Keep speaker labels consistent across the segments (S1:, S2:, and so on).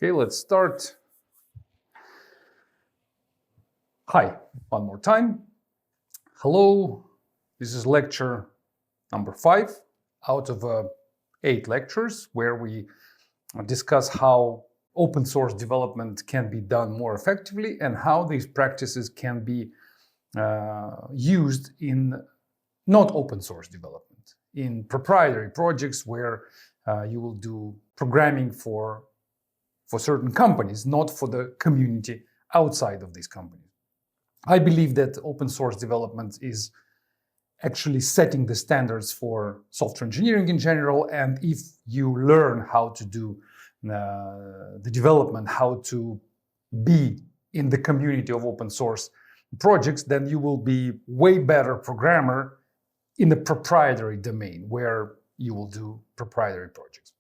S1: Okay, let's start. Hi, one more time. Hello, this is lecture number 5 out of 8 lectures where we discuss how open source development can be done more effectively and how these practices can be used in not open source development, in proprietary projects where you will do programming for certain companies, not for the community outside of these companies. I believe that open source development is actually setting the standards for software engineering in general, and if you learn how to do the development, how to be in the community of open source projects, then you will be way better programmer in the proprietary domain where you will do proprietary projects.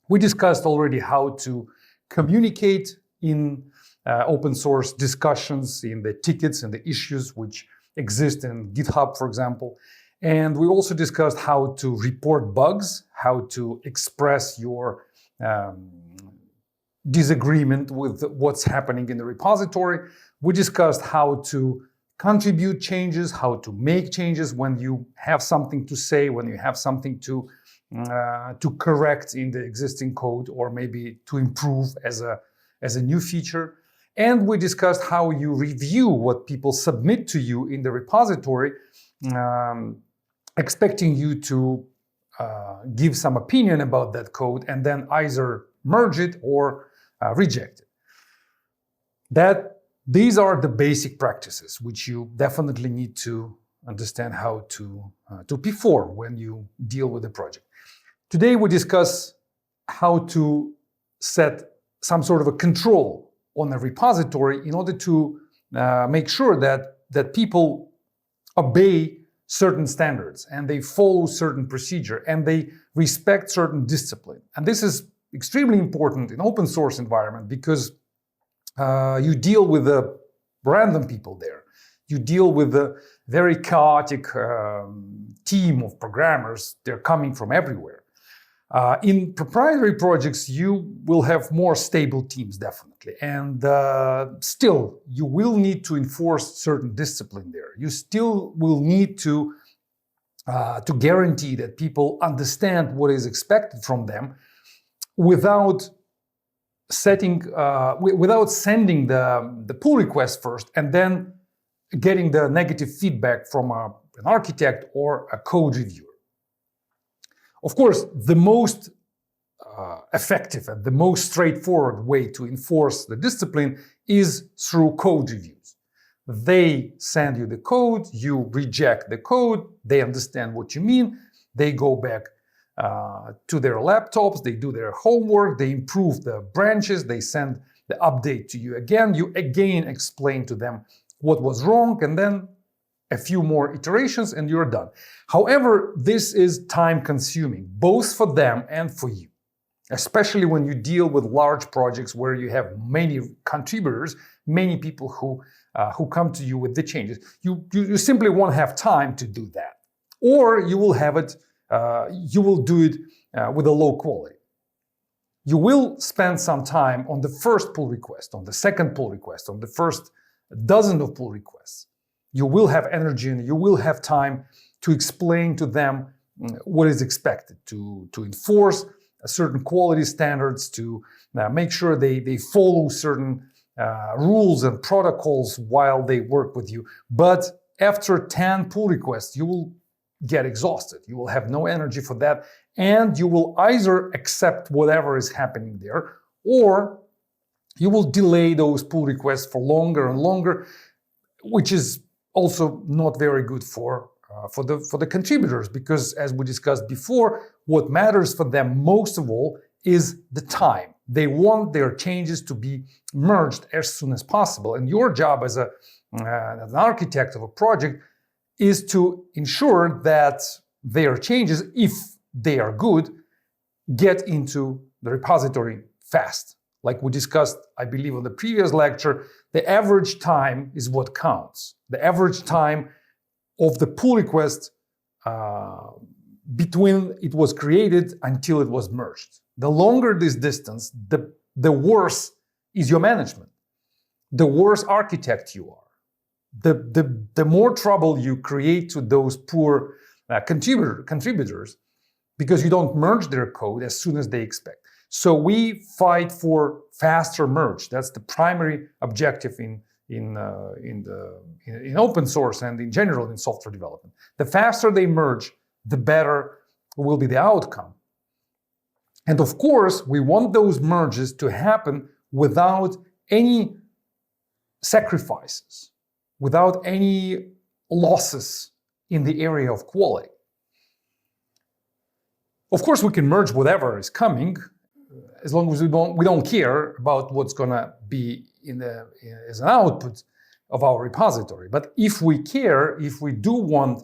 S1: We discussed already how to communicate in open source discussions, in the tickets and the issues which exist in GitHub, for example. And we also discussed how to report bugs, how to express your disagreement with what's happening in the repository. We discussed how to contribute changes, how to make changes when you have something to say, when you have something to correct in the existing code, or maybe to improve as a new feature. And we discussed how you review what people submit to you in the repository, expecting you to give some opinion about that code and then either merge it or reject it. These are the basic practices which you definitely need to understand how to perform when you deal with the project. Today we discuss how to set some sort of a control on a repository in order to make sure that people obey certain standards and they follow certain procedure and they respect certain discipline. And this is extremely important in open source environment because you deal with the random people there. You deal with a very chaotic team of programmers. They're coming from everywhere. In proprietary projects, you will have more stable teams, definitely. And still, you will need to enforce certain discipline there. You still will need to guarantee that people understand what is expected from them without sending the pull request first and then getting the negative feedback from an architect or a code reviewer. Of course, the most effective and the most straightforward way to enforce the discipline is through code reviews. They send you the code, you reject the code, they understand what you mean, they go back to their laptops, they do their homework, they improve the branches, they send the update to you again, you again explain to them what was wrong, and then a few more iterations and you're done. However, this is time consuming, both for them and for you, especially when you deal with large projects where you have many contributors, many people who come to you with the changes. You simply won't have time to do that. Or you will have it, you will do it with a low quality. You will spend some time on the first pull request, on the second pull request, on the first dozen of pull requests. You will have energy and you will have time to explain to them what is expected, to enforce certain quality standards, to make sure they follow certain rules and protocols while they work with you. But after 10 pull requests, you will get exhausted. You will have no energy for that. And you will either accept whatever is happening there, or you will delay those pull requests for longer and longer, which is also not very good for the contributors, because as we discussed before, what matters for them most of all is the time. They want their changes to be merged as soon as possible. And your job as an architect of a project is to ensure that their changes, if they are good, get into the repository fast. Like we discussed, I believe, on the previous lecture, the average time is what counts. The average time of the pull request between it was created until it was merged. The longer this distance, the the worse is your management, the worse architect you are, the more trouble you create to those poor contributors, because you don't merge their code as soon as they expect. So we fight for faster merge. That's the primary objective in open source and in general in software development. The faster they merge, the better will be the outcome. And of course, we want those merges to happen without any sacrifices, without any losses in the area of quality. Of course, we can merge whatever is coming, as long as we don't care about what's going to be as an output of our repository. But if we care, if we do want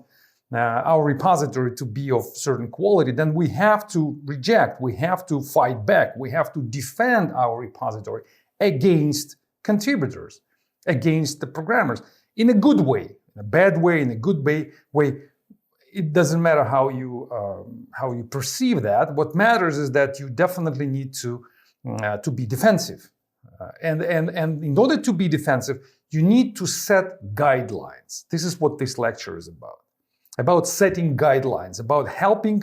S1: our repository to be of certain quality, then we have to reject, we have to fight back, we have to defend our repository against contributors, against the programmers, in a good way, in a bad way, in a good way. It doesn't matter how you perceive that. What matters is that you definitely need to be defensive, and in order to be defensive, you need to set guidelines. This is what this lecture is about setting guidelines, about helping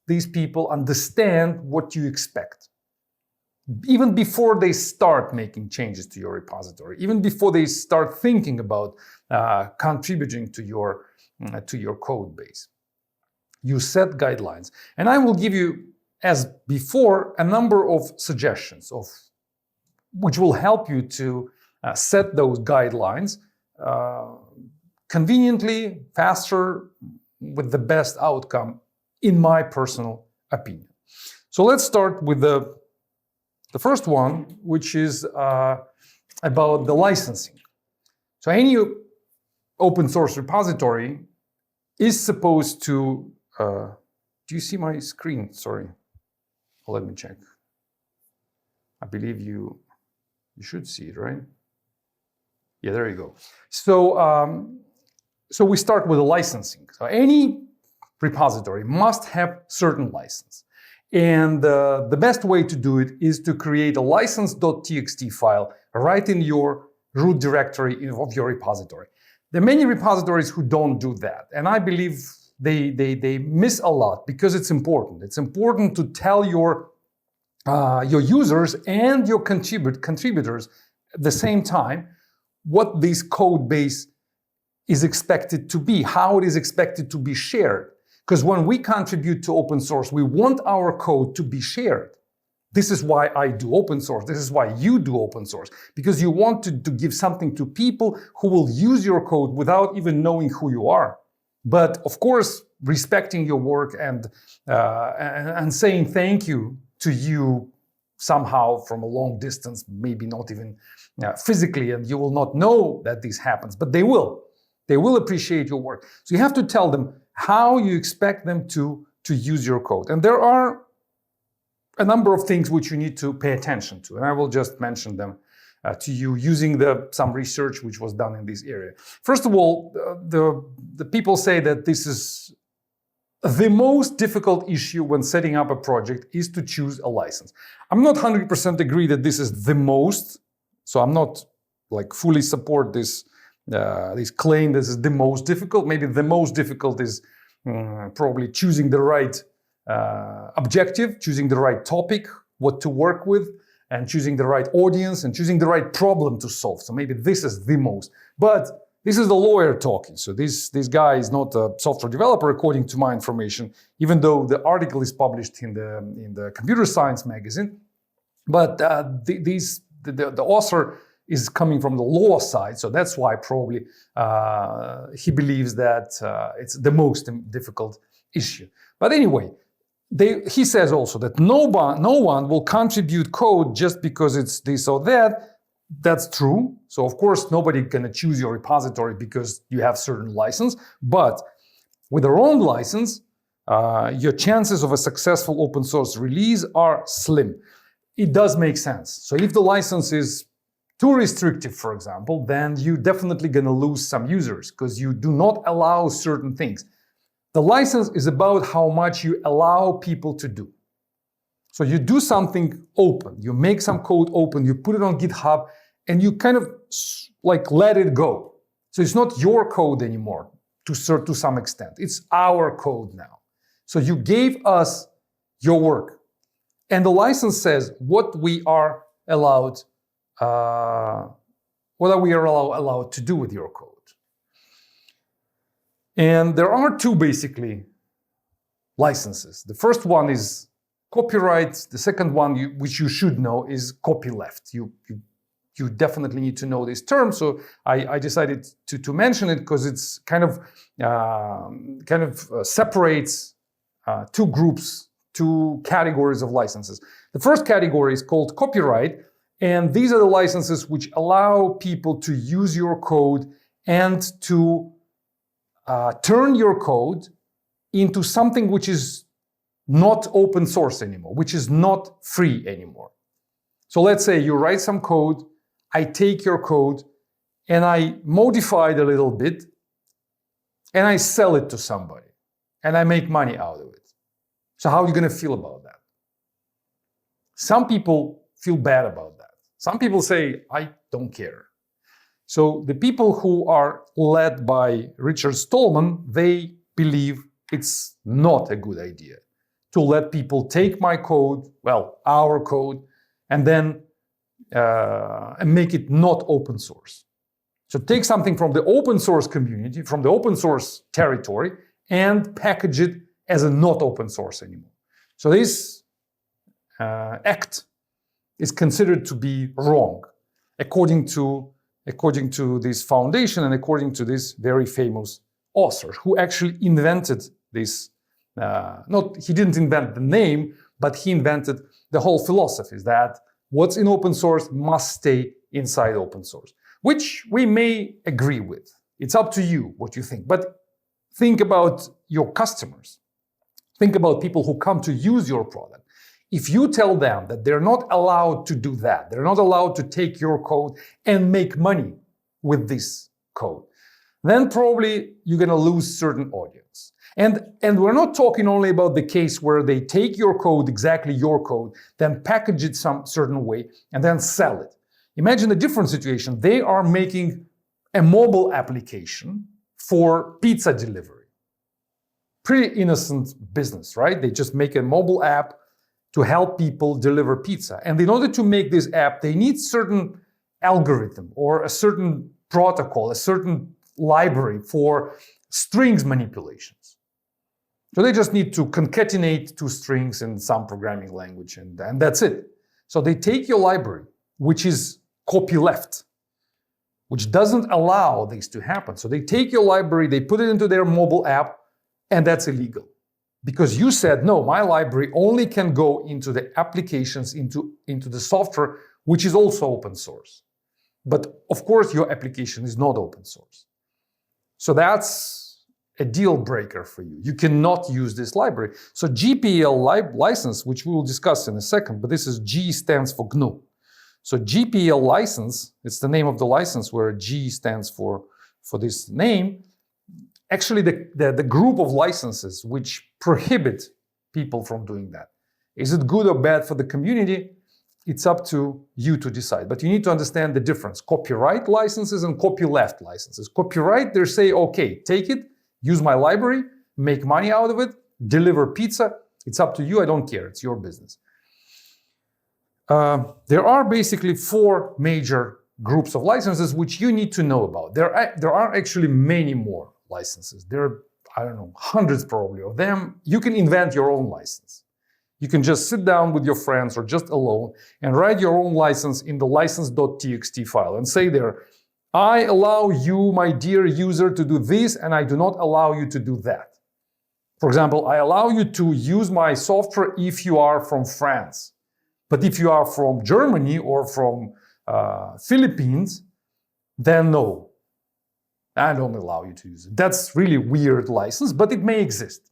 S1: these people understand what you expect, even before they start making changes to your repository, even before they start thinking about contributing to your code base. You set guidelines. And I will give you, as before, a number of suggestions which will help you to set those guidelines conveniently, faster, with the best outcome, in my personal opinion. So let's start with the first one, which is about the licensing. So any open source repository is supposed to do you see my screen? Sorry. Let me check. I believe you should see it, right? Yeah, there you go. So we start with the licensing. So any repository must have certain license. And the best way to do it is to create a license.txt file right in your root directory of your repository. There are many repositories who don't do that. And I believe they miss a lot, because it's important. It's important to tell your users and your contributors at the same time what this code base is expected to be, how it is expected to be shared. Because when we contribute to open source, we want our code to be shared. This is why I do open source. This is why you do open source, because you want to give something to people who will use your code without even knowing who you are. But of course, respecting your work and saying thank you to you somehow from a long distance, maybe not even physically, and you will not know that this happens, but they will. They will appreciate your work. So you have to tell them how you expect them to use your code. And there are a number of things which you need to pay attention to, and I will just mention them to you using some research which was done in this area. First of all, the people say that this is the most difficult issue when setting up a project is to choose a license. I'm not 100% agree that this is the most, so I'm not fully support this claim this is the most difficult. Maybe the most difficult is probably choosing the right objective, choosing the right topic, what to work with, and choosing the right audience, and choosing the right problem to solve. So maybe this is the most. But this is the lawyer talking. So this guy is not a software developer, according to my information, even though the article is published in the Computer Science magazine. But the author is coming from the law side, so that's why probably he believes that it's the most difficult issue. But anyway, he says also that no one will contribute code just because it's this or that. That's true. So of course, nobody can choose your repository because you have certain license. But with their own license, your chances of a successful open source release are slim. It does make sense. So if the license is too restrictive, for example, then you're definitely going to lose some users because you do not allow certain things. The license is about how much you allow people to do. So you do something open, you make some code open, you put it on GitHub, and you kind of like let it go. So it's not your code anymore to some extent. It's our code now. So you gave us your work. And the license says what we are allowed, allowed to do with your code. And there are two basically licenses. The first one is copyright. The second one, which you should know, is copyleft. You definitely need to know this term. So I decided to mention it because it's kind of separates two groups, two categories of licenses. The first category is called copyright, and these are the licenses which allow people to use your code and to turn your code into something which is not open source anymore, which is not free anymore. So let's say you write some code, I take your code and I modify it a little bit and I sell it to somebody and I make money out of it. So how are you going to feel about that? Some people feel bad about that. Some people say, I don't care. So the people who are led by Richard Stallman, they believe it's not a good idea to let people take my code, well, our code, and then make it not open source. So take something from the open source community, from the open source territory, and package it as a not open source anymore. So this act is considered to be wrong, according to this foundation and according to this very famous author who actually invented this. He didn't invent the name, but he invented the whole philosophy that what's in open source must stay inside open source, which we may agree with. It's up to you what you think. But think about your customers. Think about people who come to use your product. If you tell them that they're not allowed to do that, they're not allowed to take your code and make money with this code, then probably you're going to lose certain audience. And we're not talking only about the case where they take your code, exactly your code, then package it some certain way and then sell it. Imagine a different situation. They are making a mobile application for pizza delivery. Pretty innocent business, right? They just make a mobile app to help people deliver pizza. And in order to make this app, they need certain algorithm or a certain protocol, a certain library for strings manipulations. So they just need to concatenate two strings in some programming language and that's it. So they take your library, which is copyleft, which doesn't allow this to happen. So they take your library, they put it into their mobile app, and that's illegal. Because you said, no, my library only can go into the applications, into the software, which is also open source. But of course, your application is not open source. So that's a deal breaker for you. You cannot use this library. So GPL license, which we will discuss in a second, but this is G stands for GNU. So GPL license, it's the name of the license where G stands for this name. Actually, the group of licenses which prohibit people from doing that. Is it good or bad for the community? It's up to you to decide. But you need to understand the difference. Copyright licenses and copyleft licenses. Copyright, they say, okay, take it, use my library, make money out of it, deliver pizza. It's up to you. I don't care. It's your business. There are basically four major groups of licenses which you need to know about. There are actually many more licenses. There are, I don't know, hundreds probably of them. You can invent your own license. You can just sit down with your friends or just alone and write your own license in the license.txt file and say there, I allow you, my dear user, to do this and I do not allow you to do that. For example, I allow you to use my software if you are from France. But if you are from Germany or from Philippines, then no, I don't allow you to use it. That's really weird license, but it may exist.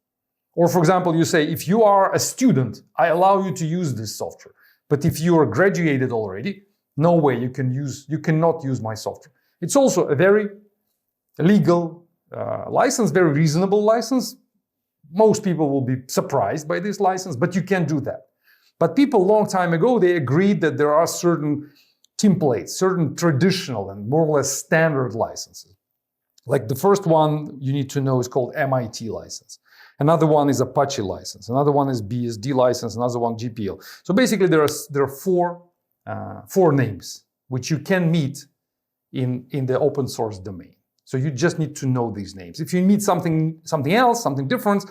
S1: Or for example, you say, if you are a student, I allow you to use this software. But if you are graduated already, no way you cannot use my software. It's also a very legal license, very reasonable license. Most people will be surprised by this license, but you can do that. But people a long time ago, they agreed that there are certain templates, certain traditional and more or less standard licenses. Like the first one you need to know is called MIT license. Another one is Apache license. Another one is BSD license. Another one GPL. So basically, there are four names which you can meet in the open source domain. So you just need to know these names. If you meet something else, something different,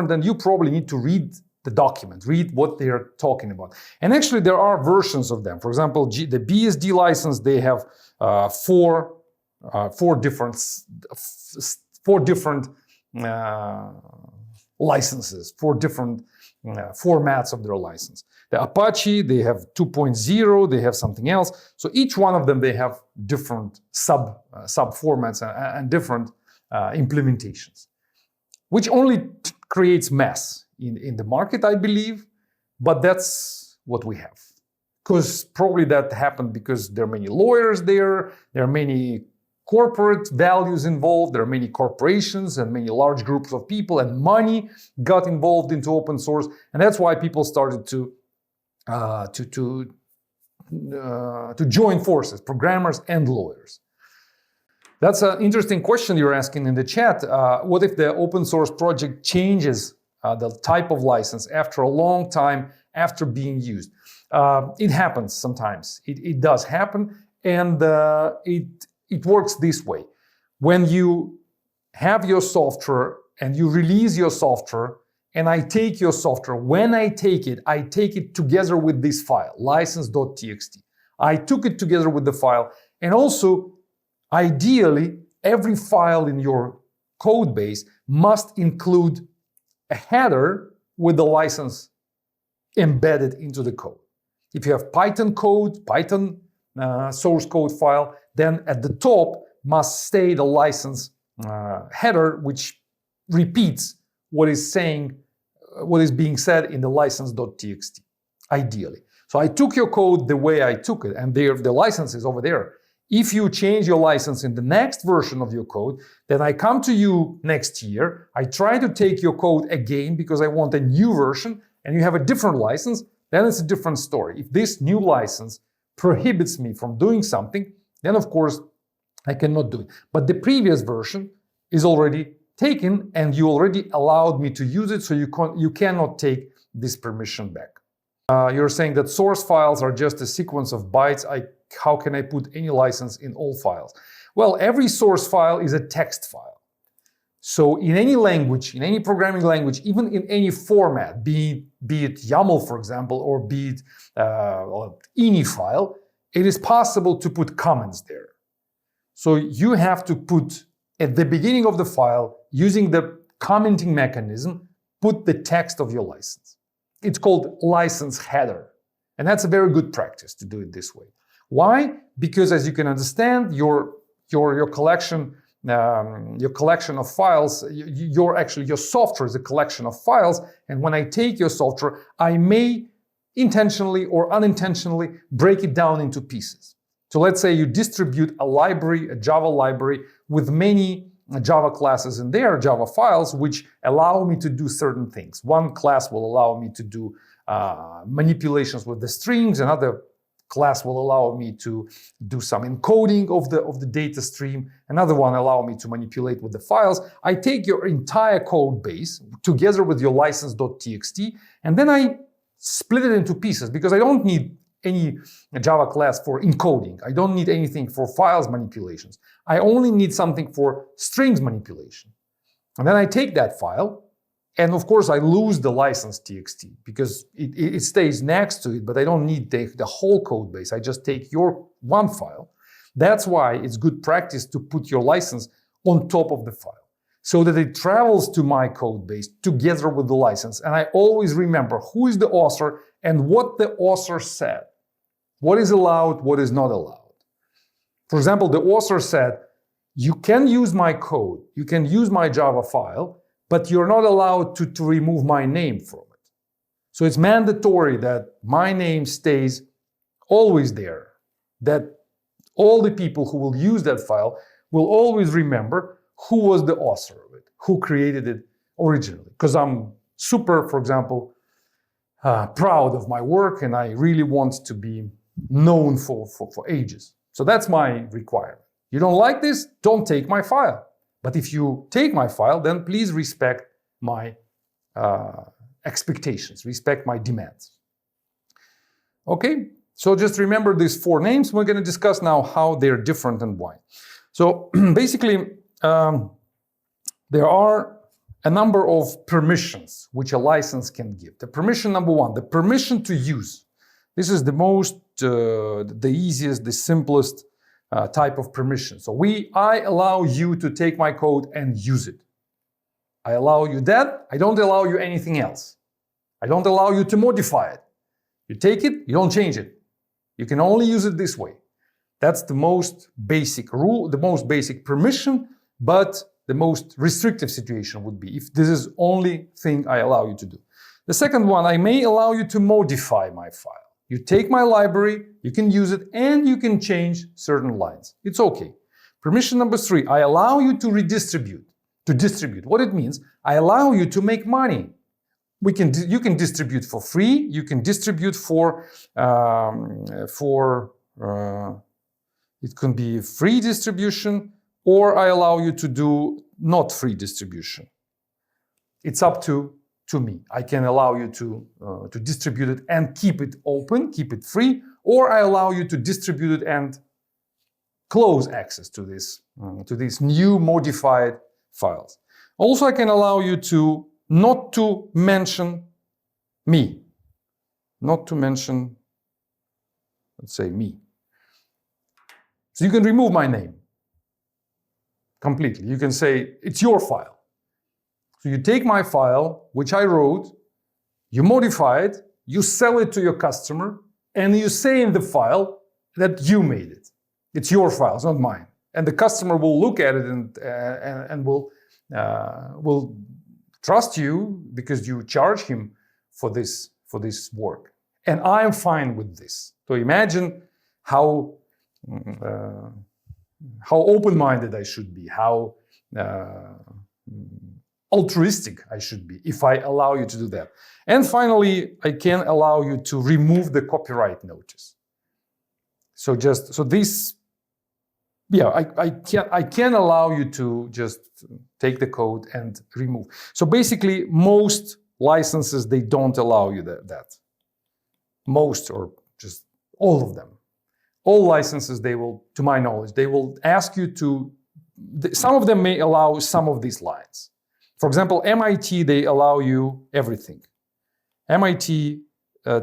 S1: then you probably need to read the document, read what they are talking about. And actually, there are versions of them. For example, the BSD license, they have four different licenses, four different formats of their license. The Apache, they have 2.0, they have something else. So each one of them, they have different sub formats and different implementations, which only creates mess in the market, I believe. But that's what we have. Because probably that happened because there are many lawyers there are many corporate values involved, there are many corporations and many large groups of people, and money got involved into open source, and that's why people started to join forces, programmers and lawyers. That's an interesting question you're asking in the chat. What if the open source project changes the type of license after a long time after being used? It happens sometimes. It does happen, and it works this way. When you have your software and you release your software, and I take your software, when I take it together with this file, license.txt. I took it together with the file, and also, ideally, every file in your code base must include a header with the license embedded into the code. If you have Python code, Python source code file, then at the top must stay the license header, which repeats what is being said in the license.txt, ideally. So I took your code the way I took it, and the license is over there. If you change your license in the next version of your code, then I come to you next year, I try to take your code again because I want a new version, and you have a different license, then it's a different story. If this new license prohibits me from doing something, then of course I cannot do it. But the previous version is already taken, and you already allowed me to use it, so you cannot take this permission back. You're saying that source files are just a sequence of bytes. How can I put any license in all files? Well, every source file is a text file. So in any language, in any programming language, even in any format, be it YAML, for example, or be it INI file, it is possible to put comments there. So you have to put at the beginning of the file, using the commenting mechanism, put the text of your license. It's called license header. And that's a very good practice to do it this way. Why? Because as you can understand, your collection of files, your software is a collection of files. And when I take your software, I may intentionally or unintentionally break it down into pieces. So let's say you distribute a library, a Java library with many Java classes in there, Java files, which allow me to do certain things. One class will allow me to do manipulations with the strings. Another class will allow me to do some encoding of the data stream. Another one allow me to manipulate with the files. I take your entire code base together with your license.txt, and then I split it into pieces because I don't need any Java class for encoding. I don't need anything for files manipulations. I only need something for strings manipulation. And then I take that file, and of course I lose the license.txt because it stays next to it, but I don't need the whole code base. I just take your one file. That's why it's good practice to put your license on top of the file so that it travels to my code base together with the license. And I always remember who is the author and what the author said. What is allowed, what is not allowed. For example, the author said, you can use my code, you can use my Java file, but you're not allowed to remove my name from it. So it's mandatory that my name stays always there, that all the people who will use that file will always remember who was the author of it, who created it originally. Because I'm super, for example, proud of my work, and I really want to be known for ages. So that's my requirement. You don't like this? Don't take my file. But if you take my file, then please respect my expectations, respect my demands. Okay, so just remember these 4 names. We're going to discuss now how they're different and why. So basically, there are a number of permissions which a license can give. The permission number 1, the permission to use. This is the most, the easiest, the simplest type of permission. So I allow you to take my code and use it. I allow you that. I don't allow you anything else. I don't allow you to modify it. You take it, you don't change it. You can only use it this way. That's the most basic rule, the most basic permission, but the most restrictive situation would be if this is only thing I allow you to do. The second one, I may allow you to modify my file. You take my library, you can use it, and you can change certain lines. It's okay. Permission number 3, I allow you to redistribute. To distribute. What it means, I allow you to make money. You can distribute for free, you can distribute it can be free distribution, or I allow you to do not free distribution. It's up to me. I can allow you to distribute it and keep it open, keep it free, or I allow you to distribute it and close access to these new modified files. Also, I can allow you to not to mention me, not to mention, let's say, me. So you can remove my name completely. You can say, it's your file. So you take my file, which I wrote, you modify it, you sell it to your customer, and you say in the file that you made it. It's your file, it's not mine. And the customer will look at it and will trust you because you charge him for this work. And I am fine with this. So imagine how open-minded I should be, how altruistic I should be if I allow you to do that. And finally, I can allow you to remove the copyright notice. So I can allow you to just take the code and remove. So basically, most licenses, they don't allow you that. Most, or just all of them. All licenses, they will, to my knowledge, they will ask you to, some of them may allow some of these lines. For example, MIT, they allow you everything. MIT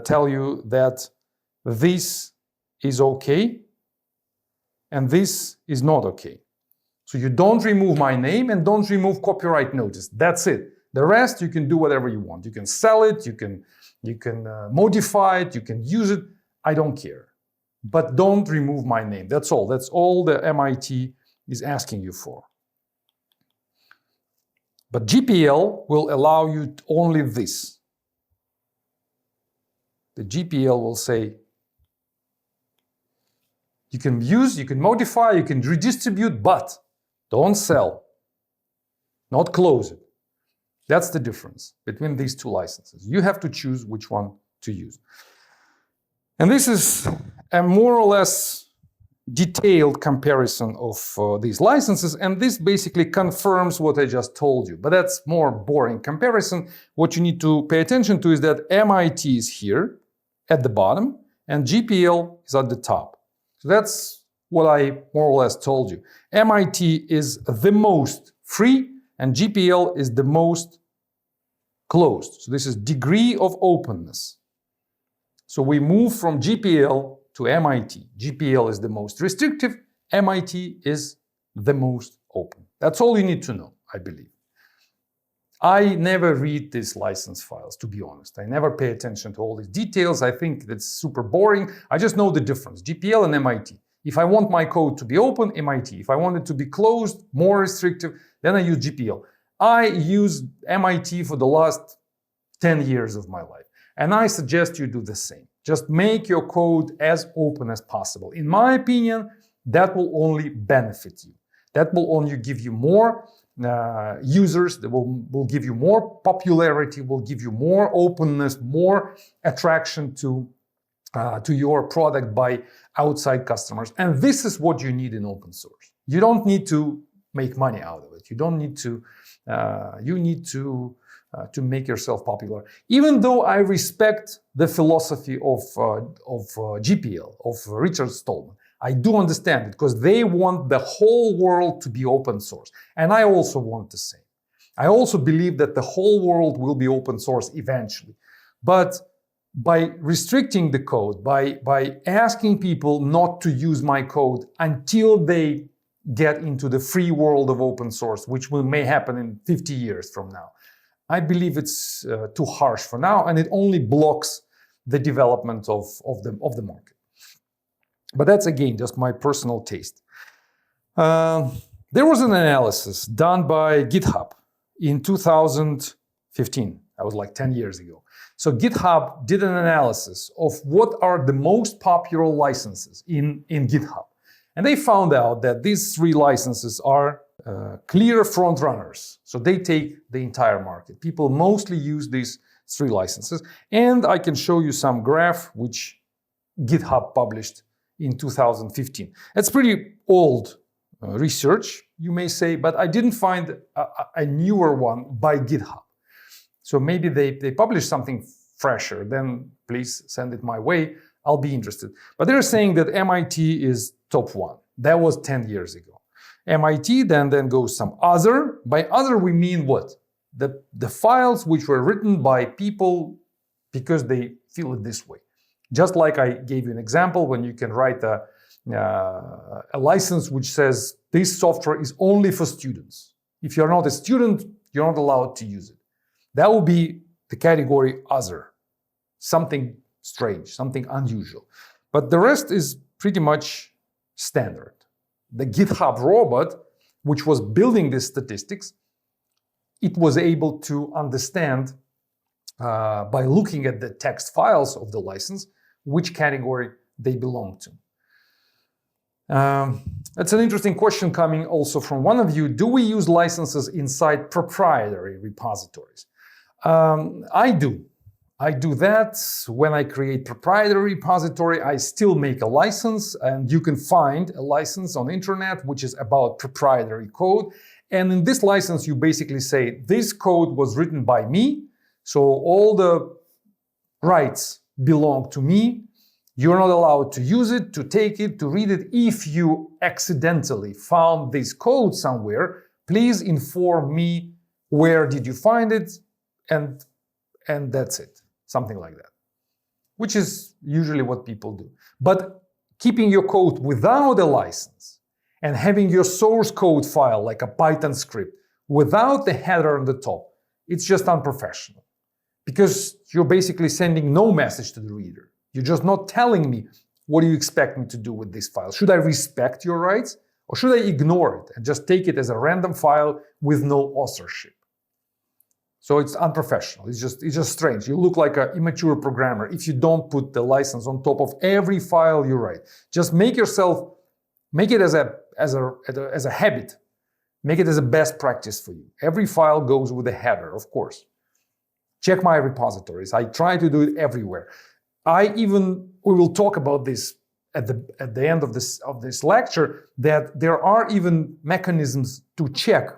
S1: tell you that this is okay, and this is not okay. So you don't remove my name and don't remove copyright notice. That's it. The rest, you can do whatever you want. You can sell it, you can modify it, you can use it. I don't care. But don't remove my name. That's all. That's all the MIT is asking you for. But GPL will allow you only this. The GPL will say, you can use, you can modify, you can redistribute, but don't sell, not close it. That's the difference between these two licenses. You have to choose which one to use. And this is a more or less detailed comparison of these licenses, and this basically confirms what I just told you. But that's more boring comparison. What you need to pay attention to is that MIT is here at the bottom and GPL is at the top. So that's what I more or less told you. MIT is the most free and GPL is the most closed. So this is degree of openness. So we move from GPL to MIT. GPL is the most restrictive, MIT is the most open. That's all you need to know, I believe. I never read these license files, to be honest. I never pay attention to all these details. I think that's super boring. I just know the difference, GPL and MIT. If I want my code to be open, MIT. If I want it to be closed, more restrictive, then I use GPL. I use MIT for the last 10 years of my life. And I suggest you do the same. Just make your code as open as possible. In my opinion, that will only benefit you. That will only give you more users, that will give you more popularity, will give you more openness, more attraction to your product by outside customers. And this is what you need in open source. You don't need to make money out of it. You don't need to, you need to make yourself popular. Even though I respect the philosophy of GPL, of Richard Stallman, I do understand it because they want the whole world to be open source. And I also want the same. I also believe that the whole world will be open source eventually. But by restricting the code, by asking people not to use my code until they get into the free world of open source, which may happen in 50 years from now, I believe it's too harsh for now, and it only blocks the development of the market. But that's, again, just my personal taste. There was an analysis done by GitHub in 2015. That was like 10 years ago. So GitHub did an analysis of what are the most popular licenses in GitHub. And they found out that these 3 licenses are clear front runners. So they take the entire market. People mostly use these 3 licenses. And I can show you some graph which GitHub published in 2015. It's pretty old research, you may say, but I didn't find a newer one by GitHub. So maybe they published something fresher, then please send it my way. I'll be interested. But they're saying that MIT is top 1. That was 10 years ago. MIT then goes some other. By other, we mean what? The files which were written by people because they feel it this way. Just like I gave you an example when you can write a license which says this software is only for students. If you're not a student, you're not allowed to use it. That will be the category other, something strange, something unusual. But the rest is pretty much standard. The GitHub robot, which was building these statistics, it was able to understand by looking at the text files of the license which category they belong to. That's an interesting question coming also from one of you. Do we use licenses inside proprietary repositories? I do. I do that when I create proprietary repository. I still make a license, and you can find a license on the internet which is about proprietary code. And in this license, you basically say this code was written by me, so all the rights belong to me. You're not allowed to use it, to take it, to read it. If you accidentally found this code somewhere, please inform me where did you find it, and that's it. Something like that, which is usually what people do. But keeping your code without a license and having your source code file like a Python script without the header on the top, it's just unprofessional. Because you're basically sending no message to the reader. You're just not telling me what do you expect me to do with this file. Should I respect your rights, or should I ignore it and just take it as a random file with no authorship? So it's unprofessional. It's just strange. You look like an immature programmer if you don't put the license on top of every file you write. Just make it as a habit. Make it as a best practice for you. Every file goes with a header, of course. Check my repositories. I try to do it everywhere. We will talk about this at the end of this lecture, that there are even mechanisms to check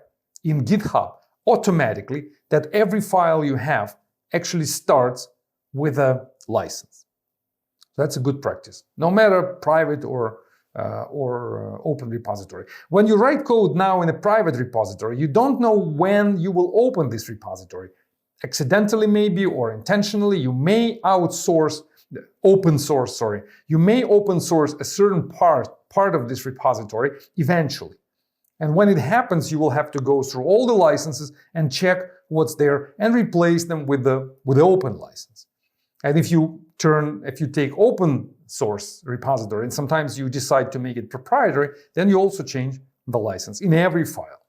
S1: in GitHub automatically that every file you have actually starts with a license. That's a good practice, no matter private or open repository. When you write code now in a private repository, you don't know when you will open this repository. Accidentally maybe, or intentionally, you may open source. You may open source a certain part of this repository eventually. And when it happens, you will have to go through all the licenses and check what's there and replace them with the open license. And if you take open source repository and sometimes you decide to make it proprietary, then you also change the license in every file.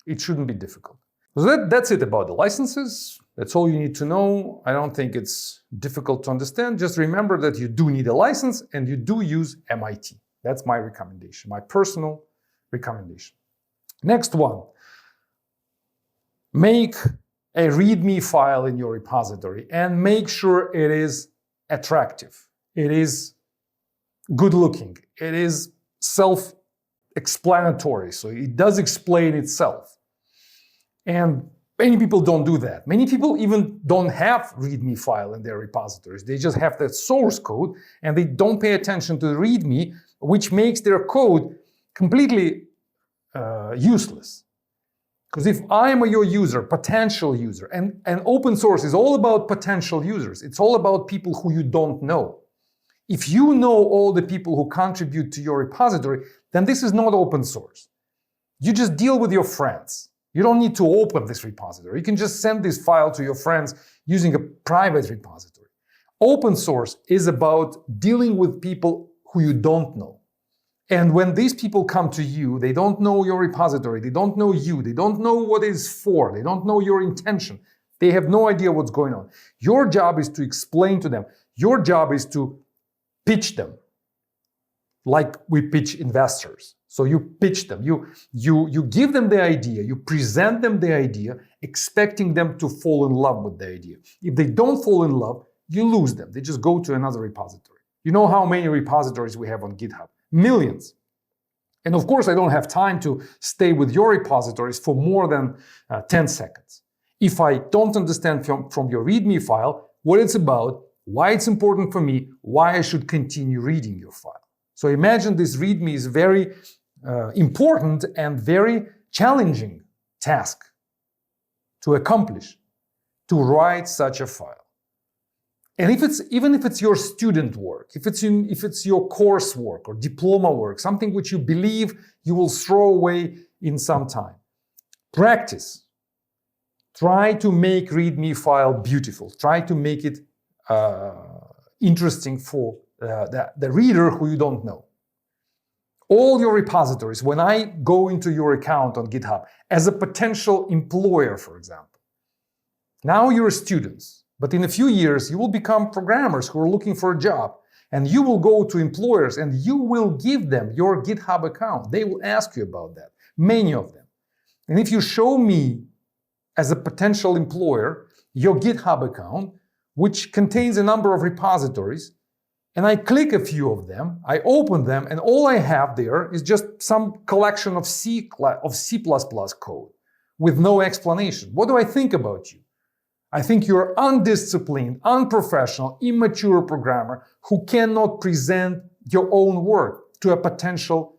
S1: It shouldn't be difficult. So that's it about the licenses. That's all you need to know. I don't think it's difficult to understand. Just remember that you do need a license and you do use MIT. That's my recommendation, my personal recommendation. Next one. make a README file in your repository and make sure it is attractive, it is good looking, it is self-explanatory, so it does explain itself. And many people don't do that. Many people even don't have README file in their repositories. They just have the source code and they don't pay attention to the README, which makes their code completely useless. Because if I'm your user, potential user, and open source is all about potential users, it's all about people who you don't know. If you know all the people who contribute to your repository, then this is not open source. You just deal with your friends. You don't need to open this repository. You can just send this file to your friends using a private repository. Open source is about dealing with people who you don't know. And when these people come to you, they don't know your repository, they don't know you, they don't know what it's for, they don't know your intention, they have no idea what's going on. Your job is to explain to them. Your job is to pitch them like we pitch investors. So you pitch them, you give them the idea, you present them the idea, expecting them to fall in love with the idea. If they don't fall in love, you lose them. They just go to another repository. You know how many repositories we have on GitHub? Millions. And of course, I don't have time to stay with your repositories for more than 10 seconds. If I don't understand from your README file what it's about, why it's important for me, why I should continue reading your file. So imagine this README is very important and very challenging task to accomplish, to write such a file. And even if it's your student work, if it's your coursework or diploma work, something which you believe you will throw away in some time, practice. Try to make README file beautiful. Try to make it interesting for the reader who you don't know. All your repositories, when I go into your account on GitHub as a potential employer, for example, now you're students. But in a few years, you will become programmers who are looking for a job. And you will go to employers and you will give them your GitHub account. They will ask you about that, many of them. And if you show me as a potential employer your GitHub account, which contains a number of repositories, and I click a few of them, I open them, and all I have there is just some collection of C++ code with no explanation. What do I think about you? I think you're undisciplined, unprofessional, immature programmer who cannot present your own work to a potential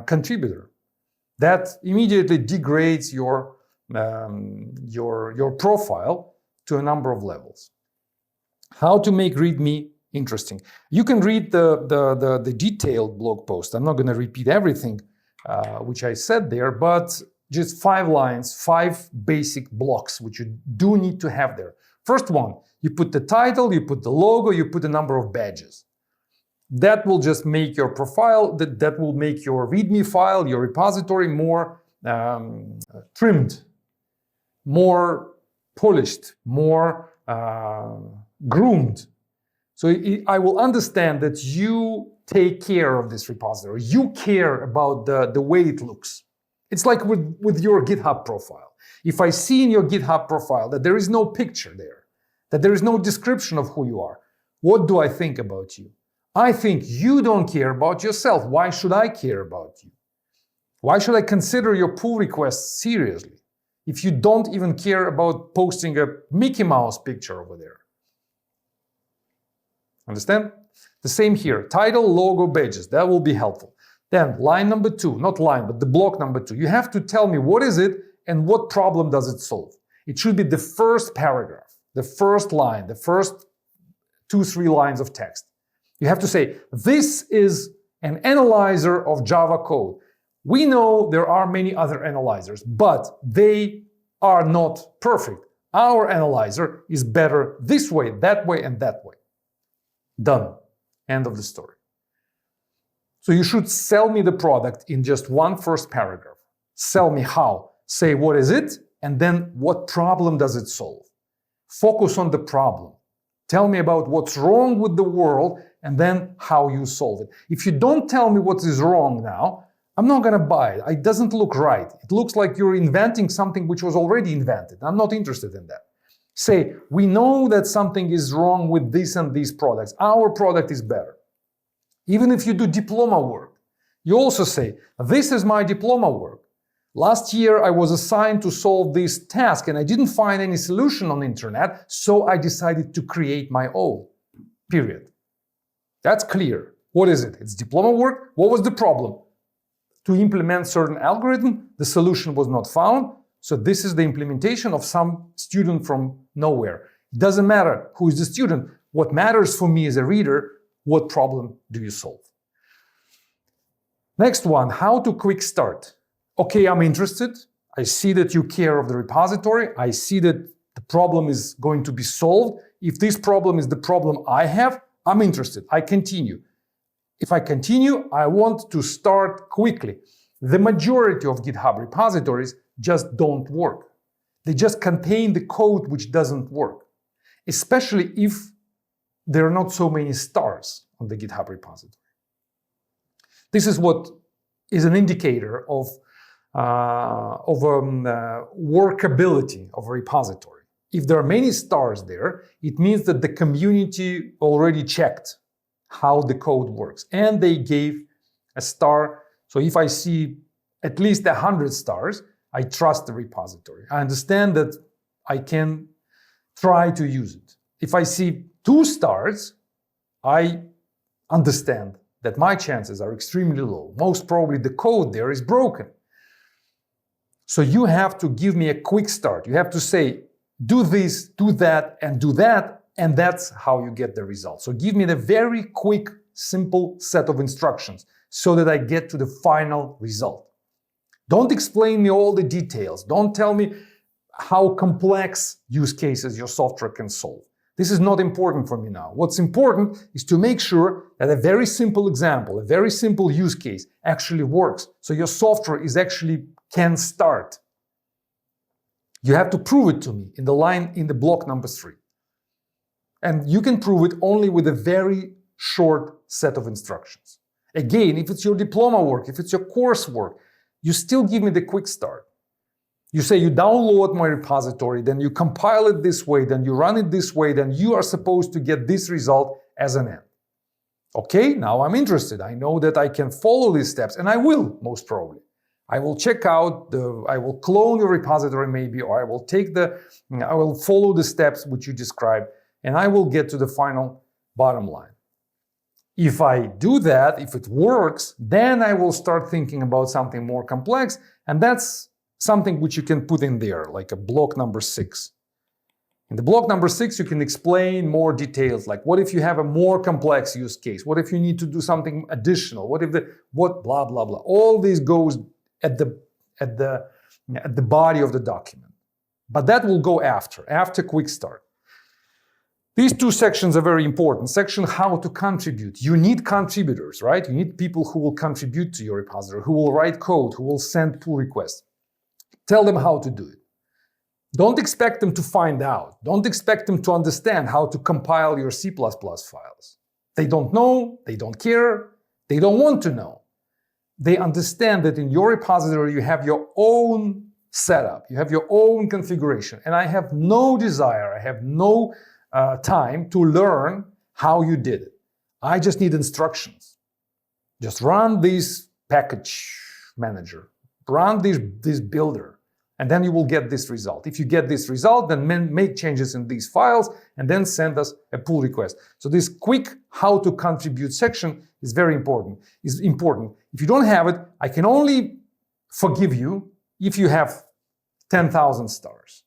S1: contributor. That immediately degrades your profile to a number of levels. How to make README interesting? You can read the detailed blog post. I'm not going to repeat everything which I said there, but just 5 lines, 5 basic blocks, which you do need to have there. First one, you put the title, you put the logo, you put a number of badges. That will just make your profile, that will make your README file, your repository more trimmed, more polished, more groomed. So I will understand that you take care of this repository. You care about the way it looks. It's like with your GitHub profile. If I see in your GitHub profile that there is no picture there, that there is no description of who you are, what do I think about you? I think you don't care about yourself. Why should I care about you? Why should I consider your pull requests seriously if you don't even care about posting a Mickey Mouse picture over there? Understand? The same here. Title, logo, badges. That will be helpful. Then line number 2, not line, but the block number 2. You have to tell me what is it and what problem does it solve. It should be the first paragraph, the first line, the first 2-3 lines of text. You have to say, this is an analyzer of Java code. We know there are many other analyzers, but they are not perfect. Our analyzer is better this way, and that way. Done. End of the story. So you should sell me the product in just one first paragraph. Sell me how. Say what is it, and then what problem does it solve. Focus on the problem. Tell me about what's wrong with the world, and then how you solve it. If you don't tell me what is wrong now, I'm not going to buy it. It doesn't look right. It looks like you're inventing something which was already invented. I'm not interested in that. Say, we know that something is wrong with this and these products. Our product is better. Even if you do diploma work, you also say, this is my diploma work. Last year, I was assigned to solve this task and I didn't find any solution on the internet, so I decided to create my own, period. That's clear. What is it? It's diploma work. What was the problem? To implement certain algorithm, the solution was not found. So this is the implementation of some student from nowhere. It doesn't matter who is the student. What matters for me as a reader, what problem do you solve? Next one, how to quick start. Okay, I'm interested. I see that you care of the repository. I see that the problem is going to be solved. If this problem is the problem I have, I'm interested. I continue. If I continue, I want to start quickly. The majority of GitHub repositories just don't work. They just contain the code which doesn't work, especially if there are not so many stars on the GitHub repository. This is what is an indicator of workability of a repository. If there are many stars there, it means that the community already checked how the code works and they gave a star. So if I see at least 100 stars, I trust the repository. I understand that I can try to use it. If I see 2 stars, I understand that my chances are extremely low. Most probably the code there is broken. So you have to give me a quick start. You have to say, do this, do that, and that's how you get the result. So give me the very quick, simple set of instructions so that I get to the final result. Don't explain me all the details. Don't tell me how complex use cases your software can solve. This is not important for me now. What's important is to make sure that a very simple example, a very simple use case actually works. So your software is actually can start. You have to prove it to me in the block number 3. And you can prove it only with a very short set of instructions. Again, if it's your diploma work, if it's your coursework, you still give me the quick start. You say you download my repository, then you compile it this way, then you run it this way, then you are supposed to get this result as an end. Okay, now I'm interested. I know that I can follow these steps, and I will, most probably. I will check out I will clone your repository maybe, or I will follow the steps which you described, and I will get to the final bottom line. If I do that, if it works, then I will start thinking about something more complex, and that's something which you can put in there, like a block number 6. In the block number 6, you can explain more details, like what if you have a more complex use case? What if you need to do something additional? What blah, blah, blah. All this goes at the body of the document. But that will go after quick start. These 2 sections are very important. Section how to contribute. You need contributors, right? You need people who will contribute to your repository, who will write code, who will send pull requests. Tell them how to do it. Don't expect them to find out. Don't expect them to understand how to compile your C++ files. They don't know, they don't care, they don't want to know. They understand that in your repository you have your own setup, you have your own configuration, and I have no desire, I have no time to learn how you did it. I just need instructions. Just run this package manager, run this builder, and then you will get this result. If you get this result, then make changes in these files and then send us a pull request. So this quick how to contribute section is very important. If you don't have it, I can only forgive you if you have 10,000 stars.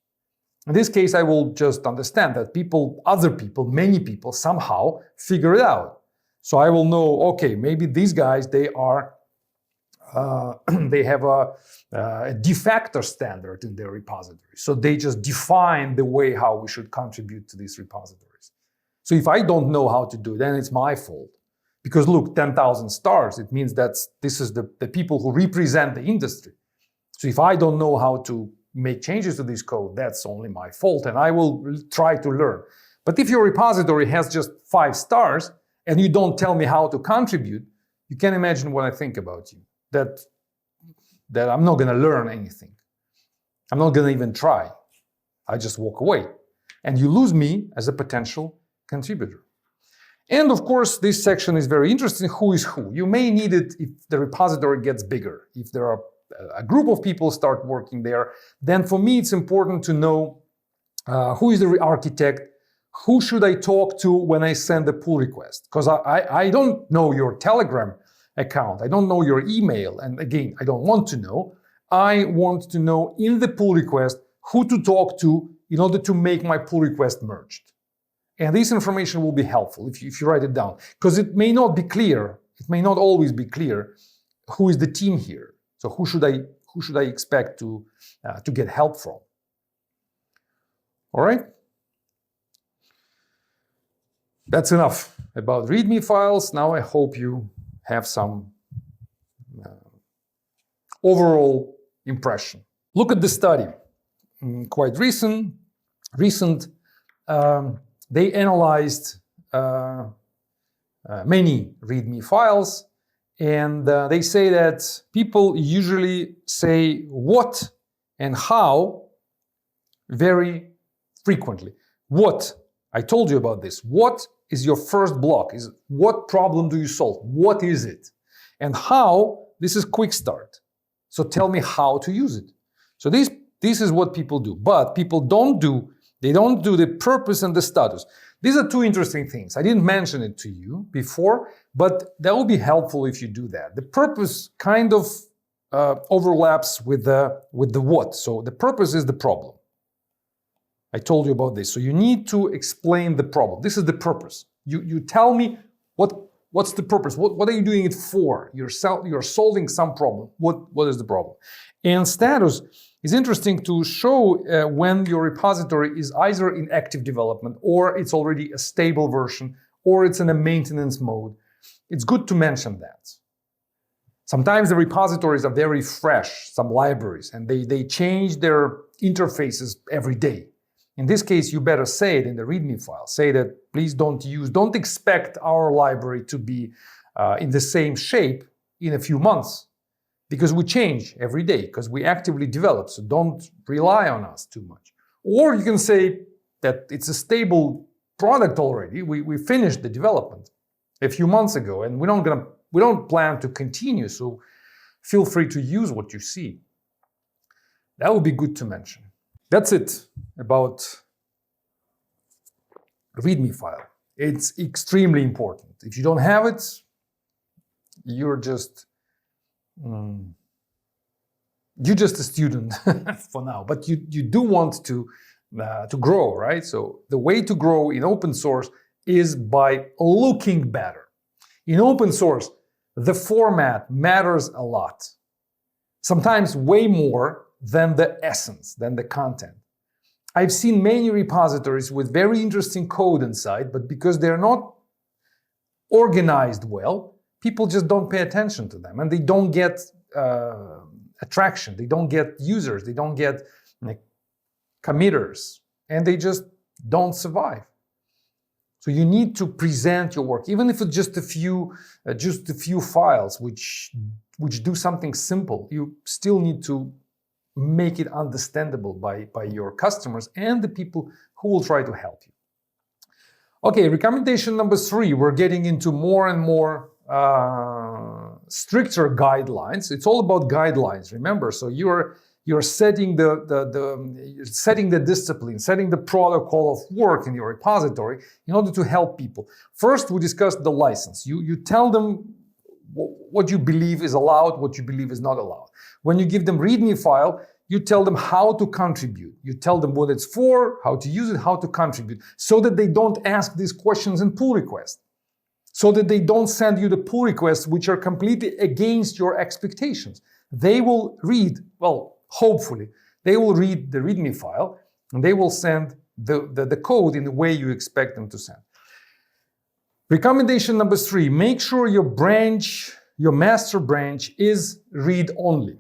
S1: In this case, I will just understand that many people somehow figure it out. So I will know, okay, maybe these guys, they have a de facto standard in their repository. So they just define the way how we should contribute to these repositories. So if I don't know how to do it, then it's my fault. Because look, 10,000 stars, it means this is the people who represent the industry. So if I don't know how to make changes to this code, that's only my fault, and I will try to learn. But if your repository has just 5 stars and you don't tell me how to contribute, you can imagine what I think about you. That that I'm not going to learn anything. I'm not going to even try. I just walk away. And you lose me as a potential contributor. And of course, this section is very interesting. Who is who? You may need it if the repository gets bigger. If there are a group of people start working there, then for me, it's important to know who is the architect, who should I talk to when I send a pull request? Because I don't know your Telegram account. I don't know your email. And again, I don't want to know. I want to know in the pull request who to talk to in order to make my pull request merged. And this information will be helpful if you write it down, because it may not be clear. It may not always be clear who is the team here. So who should I expect to get help from? All right. That's enough about README files. Now I hope you have some overall impression. Look at the study. Quite recent. They analyzed many README files, and they say that people usually say what and how very frequently. What? I told you about this. What is your first block? Is what problem do you solve? What is it? And how? This is quick start. So tell me how to use it. So this is what people do. But people don't do the purpose and the status. These are two interesting things. I didn't mention it to you before, but that will be helpful if you do that. The purpose kind of overlaps with the what. So the purpose is the problem. I told you about this. So you need to explain the problem. This is the purpose. You tell me what's the purpose? What are you doing it for? You're solving some problem. What is the problem? And status is interesting to show when your repository is either in active development or it's already a stable version or it's in a maintenance mode. It's good to mention that. Sometimes the repositories are very fresh, some libraries, and they change their interfaces every day. In this case, you better say it in the README file. Say that please don't expect our library to be in the same shape in a few months, because we change every day, because we actively develop, so don't rely on us too much. Or you can say that it's a stable product already. We finished the development a few months ago, and we don't plan to continue, so feel free to use what you see. That would be good to mention. That's it about README file. It's extremely important. If you don't have it, you're just a student for now. But you do want to grow, right? So the way to grow in open source is by looking better. In open source, the format matters a lot. Sometimes way more than the essence, than the content. I've seen many repositories with very interesting code inside, but because they're not organized well, people just don't pay attention to them, and they don't get attraction, they don't get users, they don't get committers, and they just don't survive. So you need to present your work, even if it's just a few files which do something simple. You still need to make it understandable by your customers and the people who will try to help you. Okay, recommendation number 3, we're getting into more and more stricter guidelines. It's all about guidelines, remember. So you're setting the discipline, setting the protocol of work in your repository in order to help people. First, we discussed the license. You tell them what you believe is allowed, what you believe is not allowed. When you give them README file, you tell them how to contribute. You tell them what it's for, how to use it, how to contribute, so that they don't ask these questions in pull request, so that they don't send you the pull requests which are completely against your expectations. They will read, well, hopefully, they will read the README file and they will send the code in the way you expect them to send. Recommendation number 3, make sure your branch, your master branch is read-only.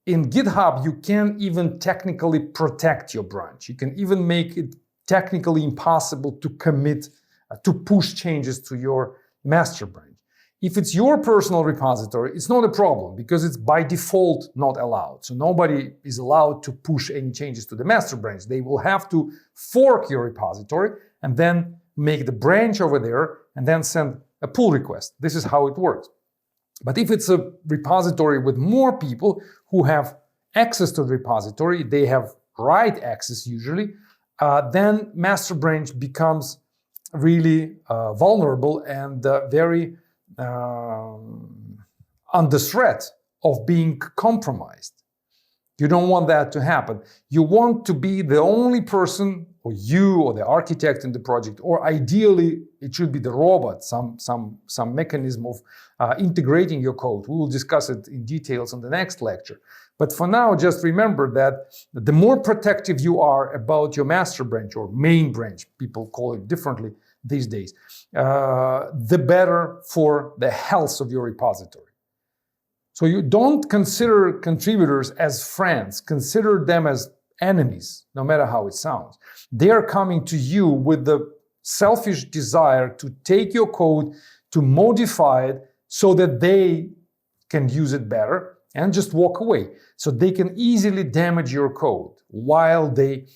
S1: In GitHub, you can even technically protect your branch. You can even make it technically impossible to commit, to push changes to your master branch. If it's your personal repository, it's not a problem because it's by default not allowed. So nobody is allowed to push any changes to the master branch. They will have to fork your repository and then make the branch over there and then send a pull request. This is how it works. But if it's a repository with more people who have access to the repository, they have write access usually, then master branch becomes really vulnerable and very under threat of being compromised. You don't want that to happen. You want to be the only person, or you or the architect in the project, or ideally it should be the robot, some mechanism of integrating your code. We will discuss it in details in the next lecture. But for now, just remember that the more protective you are about your master branch or main branch, people call it differently these days, the better for the health of your repository. So you don't consider contributors as friends, consider them as enemies, no matter how it sounds. They are coming to you with the selfish desire to take your code, to modify it so that they can use it better and just walk away. So they can easily damage your code while they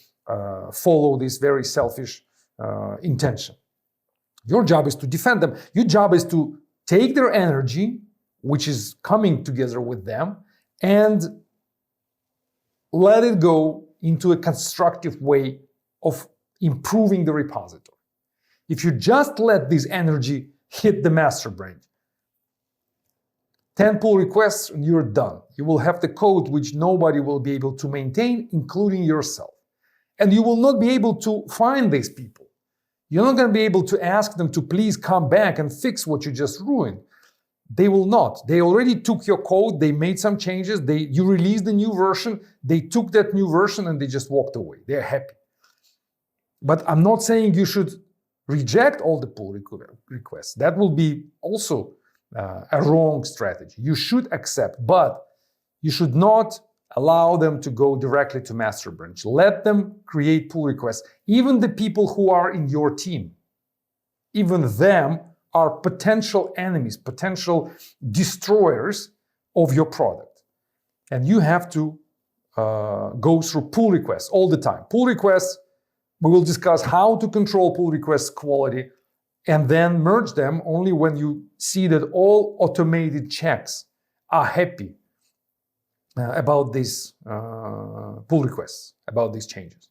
S1: follow this very selfish intention. Your job is to defend them. Your job is to take their energy, which is coming together with them, and let it go into a constructive way of improving the repository. If you just let this energy hit the master branch, 10 pull requests and you're done. You will have the code which nobody will be able to maintain, including yourself. And you will not be able to find these people. You're not going to be able to ask them to please come back and fix what you just ruined. They will not. They already took your code, they made some changes, you released the new version, they took that new version and they just walked away. They're happy. But I'm not saying you should reject all the pull requests. That will be also a wrong strategy. You should accept, but you should not allow them to go directly to master branch. Let them create pull requests. Even the people who are in your team, even them are potential enemies, potential destroyers of your product. And you have to go through pull requests all the time. Pull requests, we will discuss how to control pull request quality and then merge them only when you see that all automated checks are happy about these pull requests, about these changes.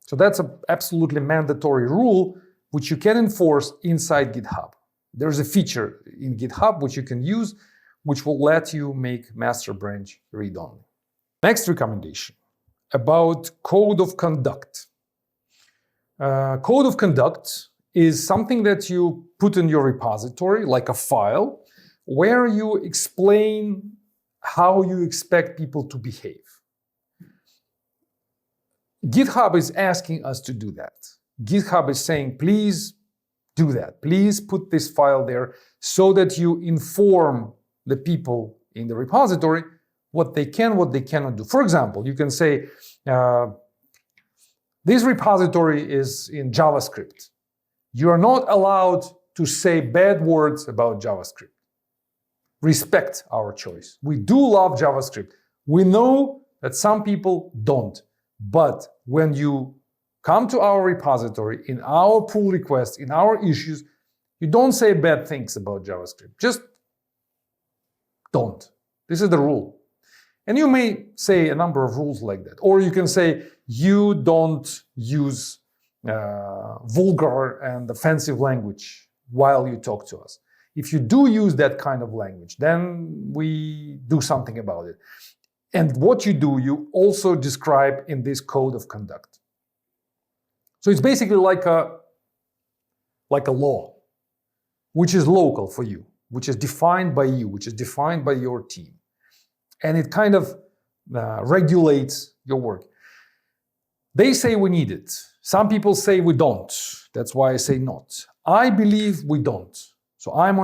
S1: So that's an absolutely mandatory rule which you can enforce inside GitHub. There's a feature in GitHub which you can use, which will let you make master branch read-only. Next recommendation about code of conduct. Code of conduct is something that you put in your repository, like a file, where you explain how you expect people to behave. GitHub is asking us to do that. GitHub is saying, please do that. Please put this file there so that you inform the people in the repository what they can, what they cannot do. For example, you can say, this repository is in JavaScript. You are not allowed to say bad words about JavaScript. Respect our choice. We do love JavaScript. We know that some people don't. But when you come to our repository, in our pull requests, in our issues, you don't say bad things about JavaScript. Just don't. This is the rule. And you may say a number of rules like that. Or you can say, you don't use vulgar and offensive language while you talk to us. If you do use that kind of language, then we do something about it. And what you do, you also describe in this code of conduct. So it's basically like a law, which is local for you, which is defined by you, which is defined by your team. And it kind of regulates your work. They say we need it. Some people say we don't. That's why I say not. I believe we don't. So I'm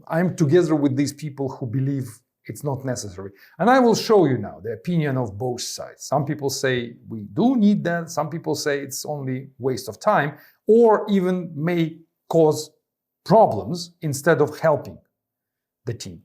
S1: I'm together with these people who believe it's not necessary. And I will show you now the opinion of both sides. Some people say we do need that. Some people say it's only waste of time, or even may cause problems instead of helping the team.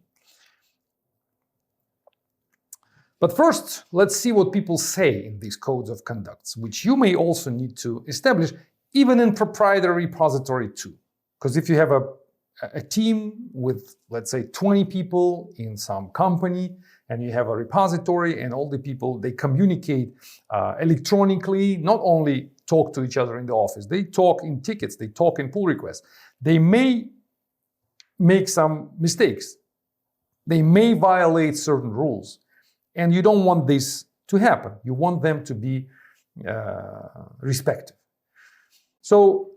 S1: But first, let's see what people say in these codes of conducts, which you may also need to establish even in proprietary repository too. Because if you have a team with, let's say, 20 people in some company, and you have a repository and all the people, they communicate electronically, not only talk to each other in the office, they talk in tickets, they talk in pull requests. They may make some mistakes. They may violate certain rules. And you don't want this to happen. You want them to be respected. So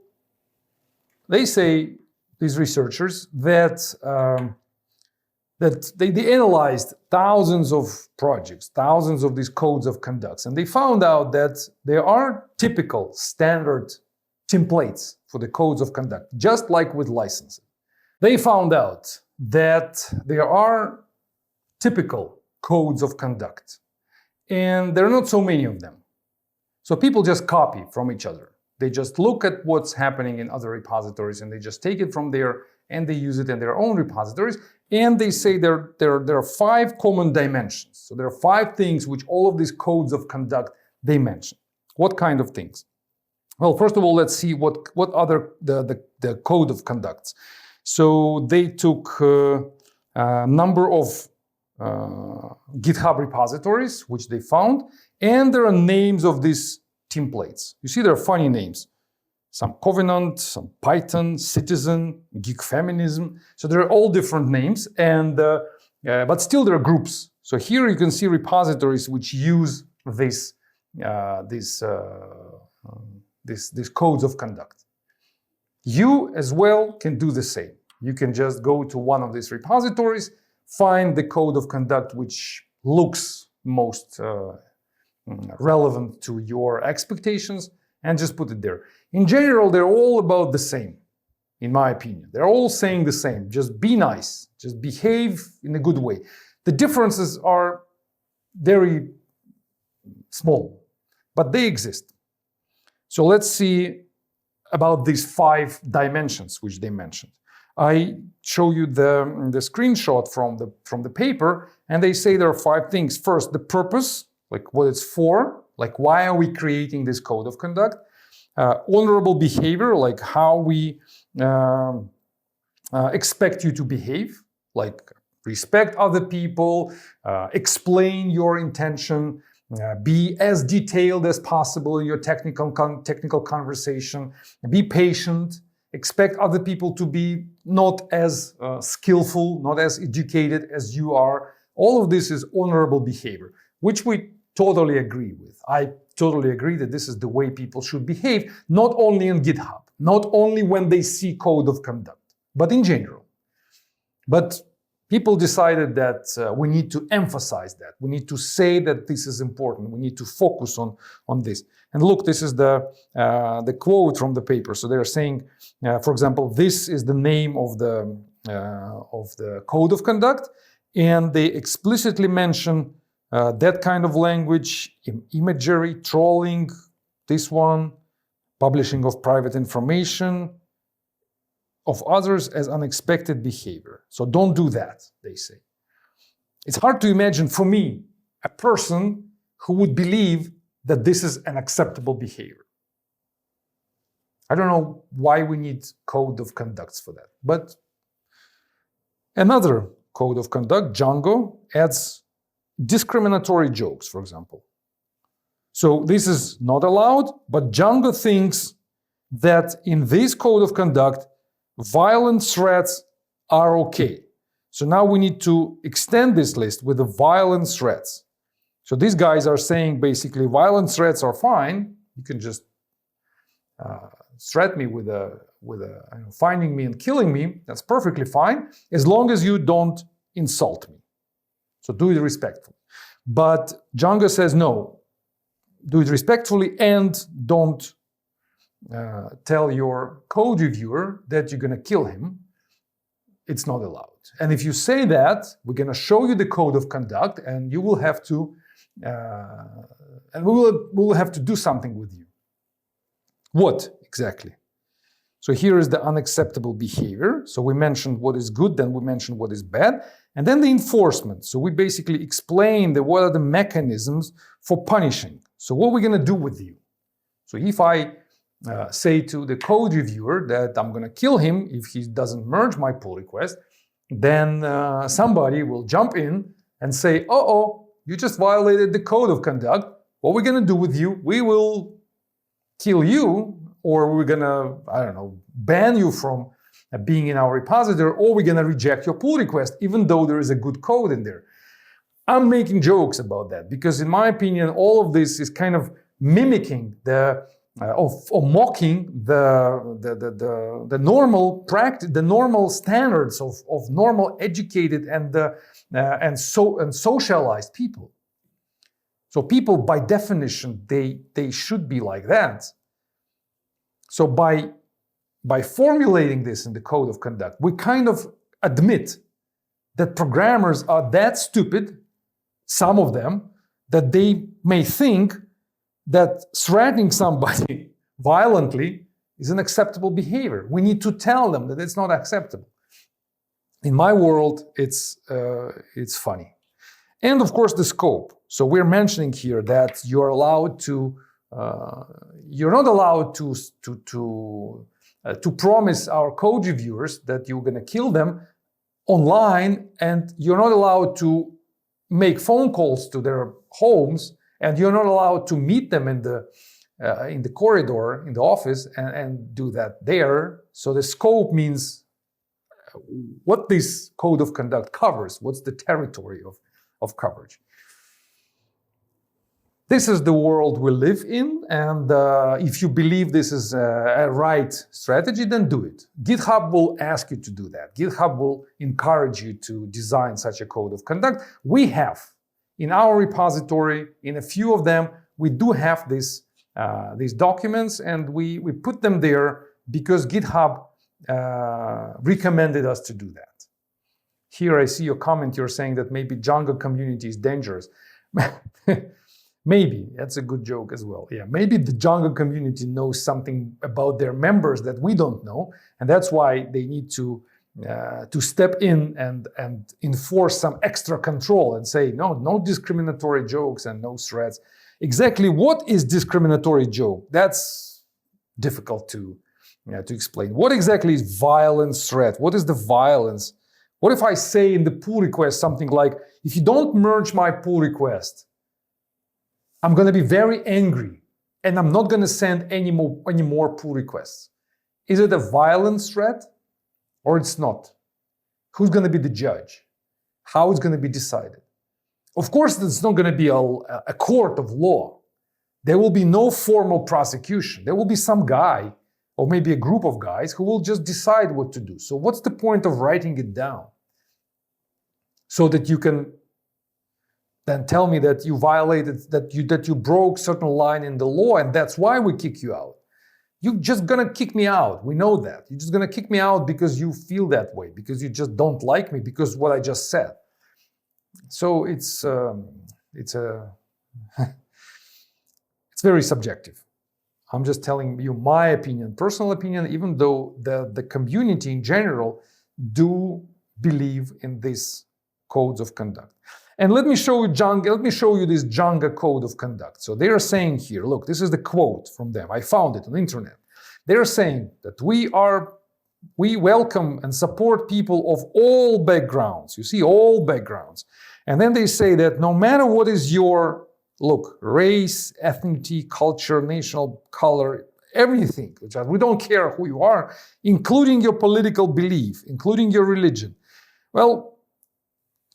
S1: they say, these researchers, that they analyzed thousands of projects, thousands of these codes of conducts, and they found out that there are typical standard templates for the codes of conduct, just like with licensing. They found out that there are typical codes of conduct, and there are not so many of them. So people just copy from each other. They just look at what's happening in other repositories and they just take it from there and they use it in their own repositories. And they say there are 5 common dimensions. So there are 5 things which all of these codes of conduct they mention. What kind of things? Well, first of all, let's see what other the code of conducts. So they took a number of GitHub repositories which they found, and there are names of these templates. You see, there are funny names. Some Covenant, some Python, Citizen, Geek Feminism. So there are all different names, and but still there are groups. So here you can see repositories which use these codes of conduct. You as well can do the same. You can just go to one of these repositories, find the code of conduct which looks most relevant to your expectations, and just put it there. In general, they're all about the same, in my opinion. They're all saying the same. Just be nice. Just behave in a good way. The differences are very small, but they exist. So let's see about these 5 dimensions which they mentioned. I show you the screenshot from the paper, and they say there are 5 things. First, the purpose, like what it's for, like why are we creating this code of conduct? Honorable behavior, like how we expect you to behave, like respect other people, explain your intention, be as detailed as possible in your technical conversation, be patient, expect other people to be not as skillful, not as educated as you are. All of this is honorable behavior, which we totally agree with. I totally agree that this is the way people should behave, not only on GitHub, not only when they see code of conduct, but in general. But people decided that we need to emphasize that. We need to say that this is important. We need to focus on this. And look, this is the quote from the paper. So they're saying, for example, this is the name of the code of conduct, and they explicitly mention that kind of language, imagery, trolling, this one, publishing of private information of others as unexpected behavior. So don't do that, they say. It's hard to imagine for me a person who would believe that this is an acceptable behavior. I don't know why we need code of conducts for that. But another code of conduct, Django, adds discriminatory jokes, for example. So this is not allowed, but Django thinks that in this code of conduct, violent threats are okay. So now we need to extend this list with the violent threats. So these guys are saying basically violent threats are fine. You can just threat me with finding me and killing me. That's perfectly fine, as long as you don't insult me. So do it respectfully. But Django says no, do it respectfully and don't tell your code reviewer that you're going to kill him. It's not allowed. And if you say that, we're going to show you the code of conduct, and you will have to, and we will have to do something with you. What exactly? So here is the unacceptable behavior. So we mentioned what is good, then we mentioned what is bad. And then the enforcement. So we basically explain what are the mechanisms for punishing. So what we're going to do with you. So if I say to the code reviewer that I'm going to kill him if he doesn't merge my pull request, then somebody will jump in and say, uh-oh, you just violated the code of conduct. What we're going to do with you, we will kill you, or we're going to, I don't know, ban you from being in our repository, or we're going to reject your pull request, even though there is a good code in there. I'm making jokes about that because, in my opinion, all of this is kind of mimicking or mocking the normal practice, the normal standards of normal educated and socialized people. So people, by definition, they should be like that. So by formulating this in the code of conduct, we kind of admit that programmers are that stupid, some of them, that they may think that threatening somebody violently is an acceptable behavior. We need to tell them that it's not acceptable. In my world, it's funny. And of course, the scope. So we're mentioning here that you're allowed to, you're not allowed to promise our code reviewers that you're going to kill them online, and you're not allowed to make phone calls to their homes, and you're not allowed to meet them in the corridor, in the office, and do that there. So the scope means what this code of conduct covers, what's the territory of coverage. This is the world we live in, and if you believe this is a right strategy, then do it. GitHub will ask you to do that. GitHub will encourage you to design such a code of conduct. We have, in our repository, in a few of them, we do have these documents, and we put them there because GitHub recommended us to do that. Here I see your comment, you're saying that maybe Django community is dangerous. Maybe, that's a good joke as well. Yeah, maybe the Django community knows something about their members that we don't know, and that's why they need to step in and enforce some extra control and say, no discriminatory jokes and no threats. Exactly what is discriminatory joke? That's difficult to explain. What exactly is violent threat? What is the violence? What if I say in the pull request something like, if you don't merge my pull request, I'm going to be very angry and I'm not going to send any more pull requests. Is it a violent threat or it's not? Who's going to be the judge? How it's going to be decided? Of course, it's not going to be a court of law. There will be no formal prosecution. There will be some guy or maybe a group of guys who will just decide what to do. So what's the point of writing it down? So that you can then tell me that you violated, that you broke certain line in the law, and that's why we kick you out. You're just gonna kick me out. We know that. You're just gonna kick me out because you feel that way, because you just don't like me, because what I just said. So it's very subjective. I'm just telling you my opinion, personal opinion, even though the community in general do believe in these codes of conduct. And let me show you this Django code of conduct. So they are saying here, look, this is the quote from them. I found it on the internet. They're saying that we welcome and support people of all backgrounds. You see, all backgrounds. And then they say that no matter what is your, race, ethnicity, culture, national color, everything, we don't care who you are, including your political belief, including your religion. Well,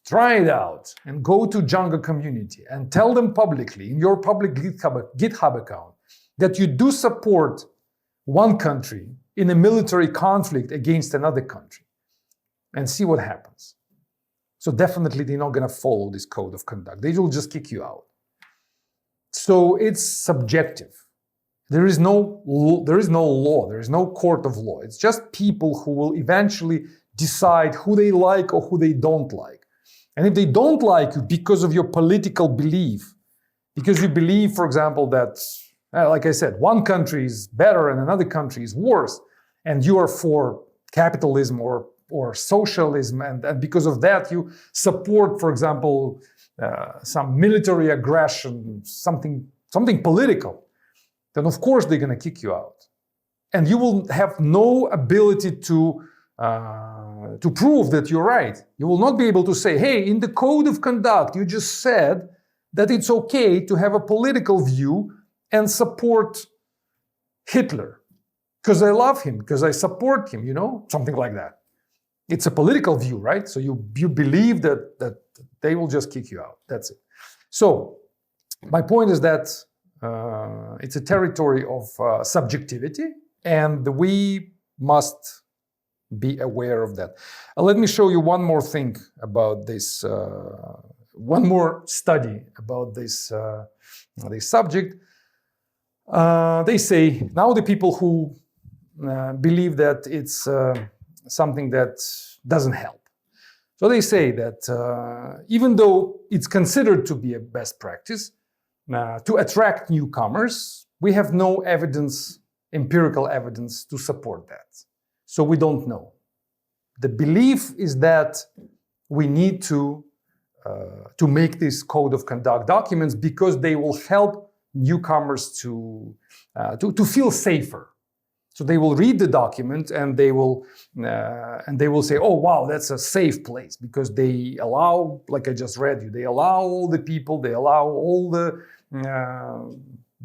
S1: try it out and go to Django community and tell them publicly in your public GitHub account that you do support one country in a military conflict against another country, and see what happens. So definitely they're not going to follow this code of conduct. They will just kick you out. So it's subjective. There is no law, there is no court of law. It's just people who will eventually decide who they like or who they don't like. And if they don't like you because of your political belief, because you believe, for example, that, like I said, one country is better and another country is worse, and you are for capitalism or socialism, and because of that you support, for example, some military aggression, something political, then of course they're going to kick you out. And you will have no ability to prove that you're right. You will not be able to say, hey, in the code of conduct, you just said that it's okay to have a political view and support Hitler because I love him, because I support him, something like that. It's a political view, right? So you believe that they will just kick you out. That's it. So my point is that it's a territory of subjectivity, and we must be aware of that. Let me show you one more thing about this, one more study about this subject. They say now the people who believe that it's something that doesn't help. So they say that even though it's considered to be a best practice to attract newcomers, we have no evidence, empirical evidence to support that. So we don't know. The belief is that we need to make this code of conduct documents because they will help newcomers to feel safer. So they will read the document and they will say, oh wow, that's a safe place, because they allow, like I just read you, they allow all the people, they allow all the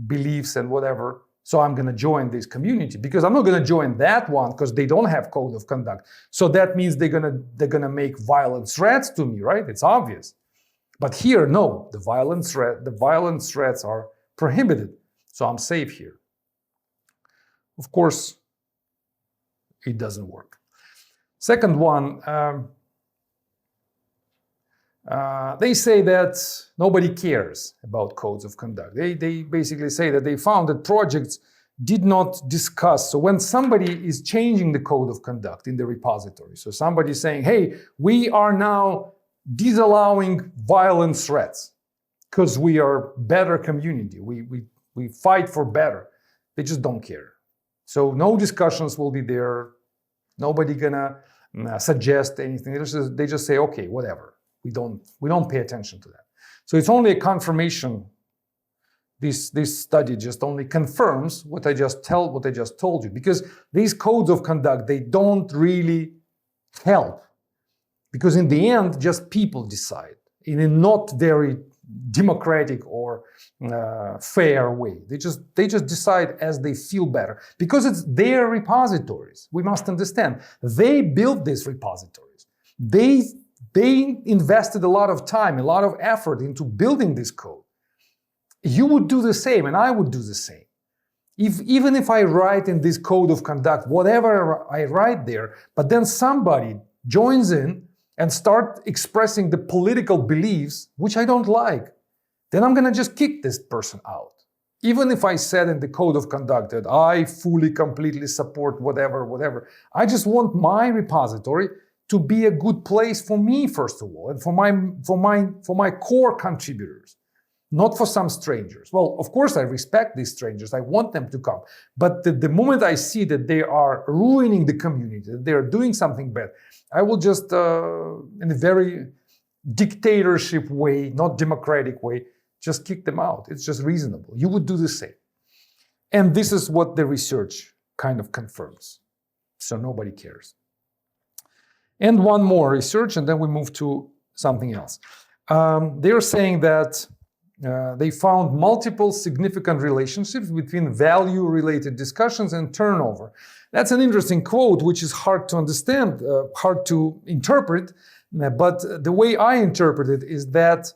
S1: beliefs and whatever. So I'm going to join this community, because I'm not going to join that one because they don't have code of conduct. So that means they're gonna make violent threats to me, right? It's obvious. But here, no, the violent threats are prohibited. So I'm safe here. Of course, it doesn't work. Second one, they say that nobody cares about codes of conduct. They basically say that they found that projects did not discuss. So when somebody is changing the code of conduct in the repository, so somebody is saying, hey, we are now disallowing violent threats because we are better community. We fight for better. They just don't care. So no discussions will be there. Nobody gonna suggest anything. They just say, okay, whatever. We don't pay attention to that. So it's only a confirmation. This study just only confirms what I just told you, because these codes of conduct, they don't really help, because in the end, just people decide in a not very democratic or fair way. They just decide as they feel better, because it's their repositories. We must understand they built these repositories. They invested a lot of time, a lot of effort into building this code. You would do the same, and I would do the same. Even if I write in this code of conduct, whatever I write there, but then somebody joins in and start expressing the political beliefs which I don't like, then I'm going to just kick this person out. Even if I said in the code of conduct that I fully, completely support whatever, I just want my repository to be a good place for me, first of all, and for my core contributors, not for some strangers. Well, of course, I respect these strangers. I want them to come. But the moment I see that they are ruining the community, that they are doing something bad, I will just, in a very dictatorship way, not democratic way, just kick them out. It's just reasonable. You would do the same. And this is what the research kind of confirms. So nobody cares. And one more research, and then we move to something else. They're saying that they found multiple significant relationships between value-related discussions and turnover. That's an interesting quote, which is hard to understand, hard to interpret, but the way I interpret it is that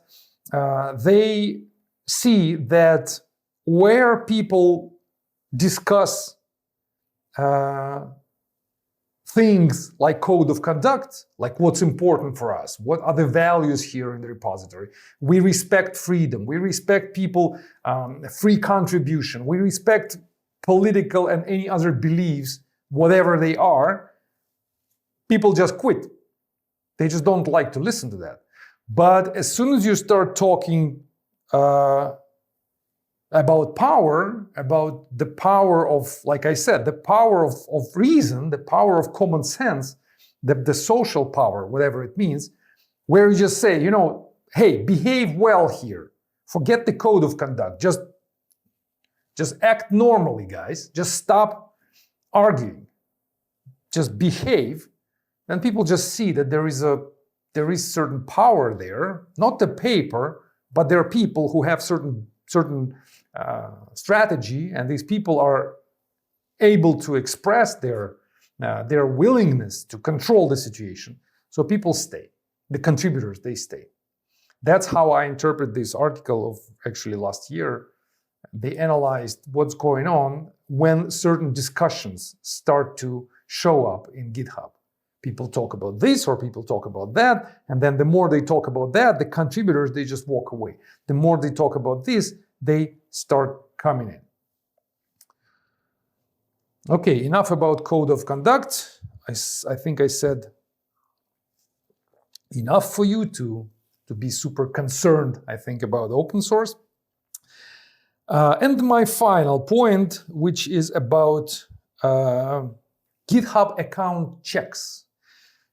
S1: they see that where people discuss things like code of conduct, like what's important for us, what are the values here in the repository. We respect freedom, we respect people, free contribution, we respect political and any other beliefs, whatever they are. People just quit. They just don't like to listen to that. But as soon as you start talking about power, about the power of, like I said, the power of reason, the power of common sense, the social power, whatever it means, where you just say, hey, behave well here. Forget the code of conduct. Just act normally, guys. Just stop arguing. Just behave. Then people just see that there is certain power there, not the paper, but there are people who have certain strategy, and these people are able to express their willingness to control the situation. So people stay. The contributors, they stay. That's how I interpret this article of actually last year. They analyzed what's going on when certain discussions start to show up in GitHub. People talk about this or people talk about that, and then the more they talk about that, the contributors, they just walk away. The more they talk about this, they start coming in. Okay, enough about code of conduct. I think I said enough for you to be super concerned, I think, about open source. And my final point, which is about GitHub account checks.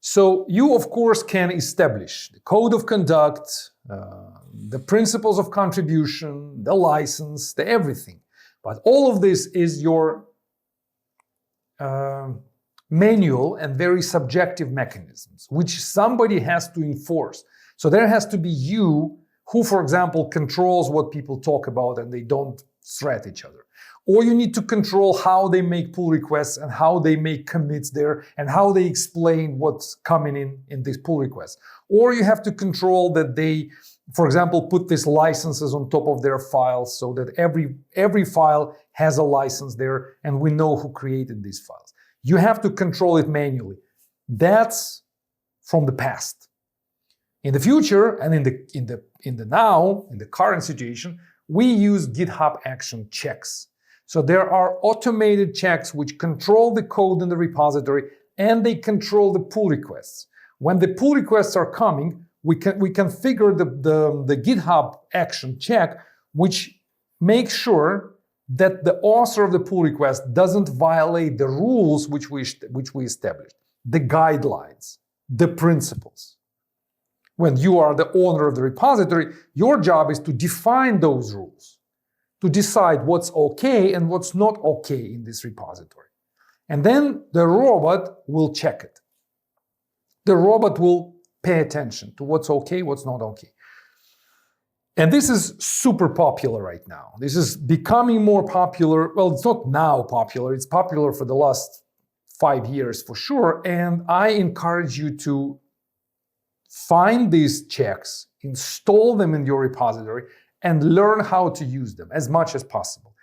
S1: So you, of course, can establish the code of conduct, the principles of contribution, the license, the everything. But all of this is your manual and very subjective mechanisms, which somebody has to enforce. So there has to be you who, for example, controls what people talk about and they don't threat each other. Or you need to control how they make pull requests and how they make commits there and how they explain what's coming in these pull requests. Or you have to control that they, for example, put these licenses on top of their files so that every file has a license there and we know who created these files. You have to control it manually. That's from the past. In the future and in the now, in the current situation, we use GitHub action checks. So there are automated checks which control the code in the repository and they control the pull requests. When the pull requests are coming, we configure the GitHub action check, which makes sure that the author of the pull request doesn't violate the rules which we established, the guidelines, the principles. When you are the owner of the repository, your job is to define those rules, to decide what's okay and what's not okay in this repository. And then the robot will check it. The robot will pay attention to what's okay, what's not okay. And this is super popular right now. This is becoming more popular. Well, it's not now popular. It's popular for the last 5 years for sure. And I encourage you to find these checks, install them in your repository, and learn how to use them as much as possible.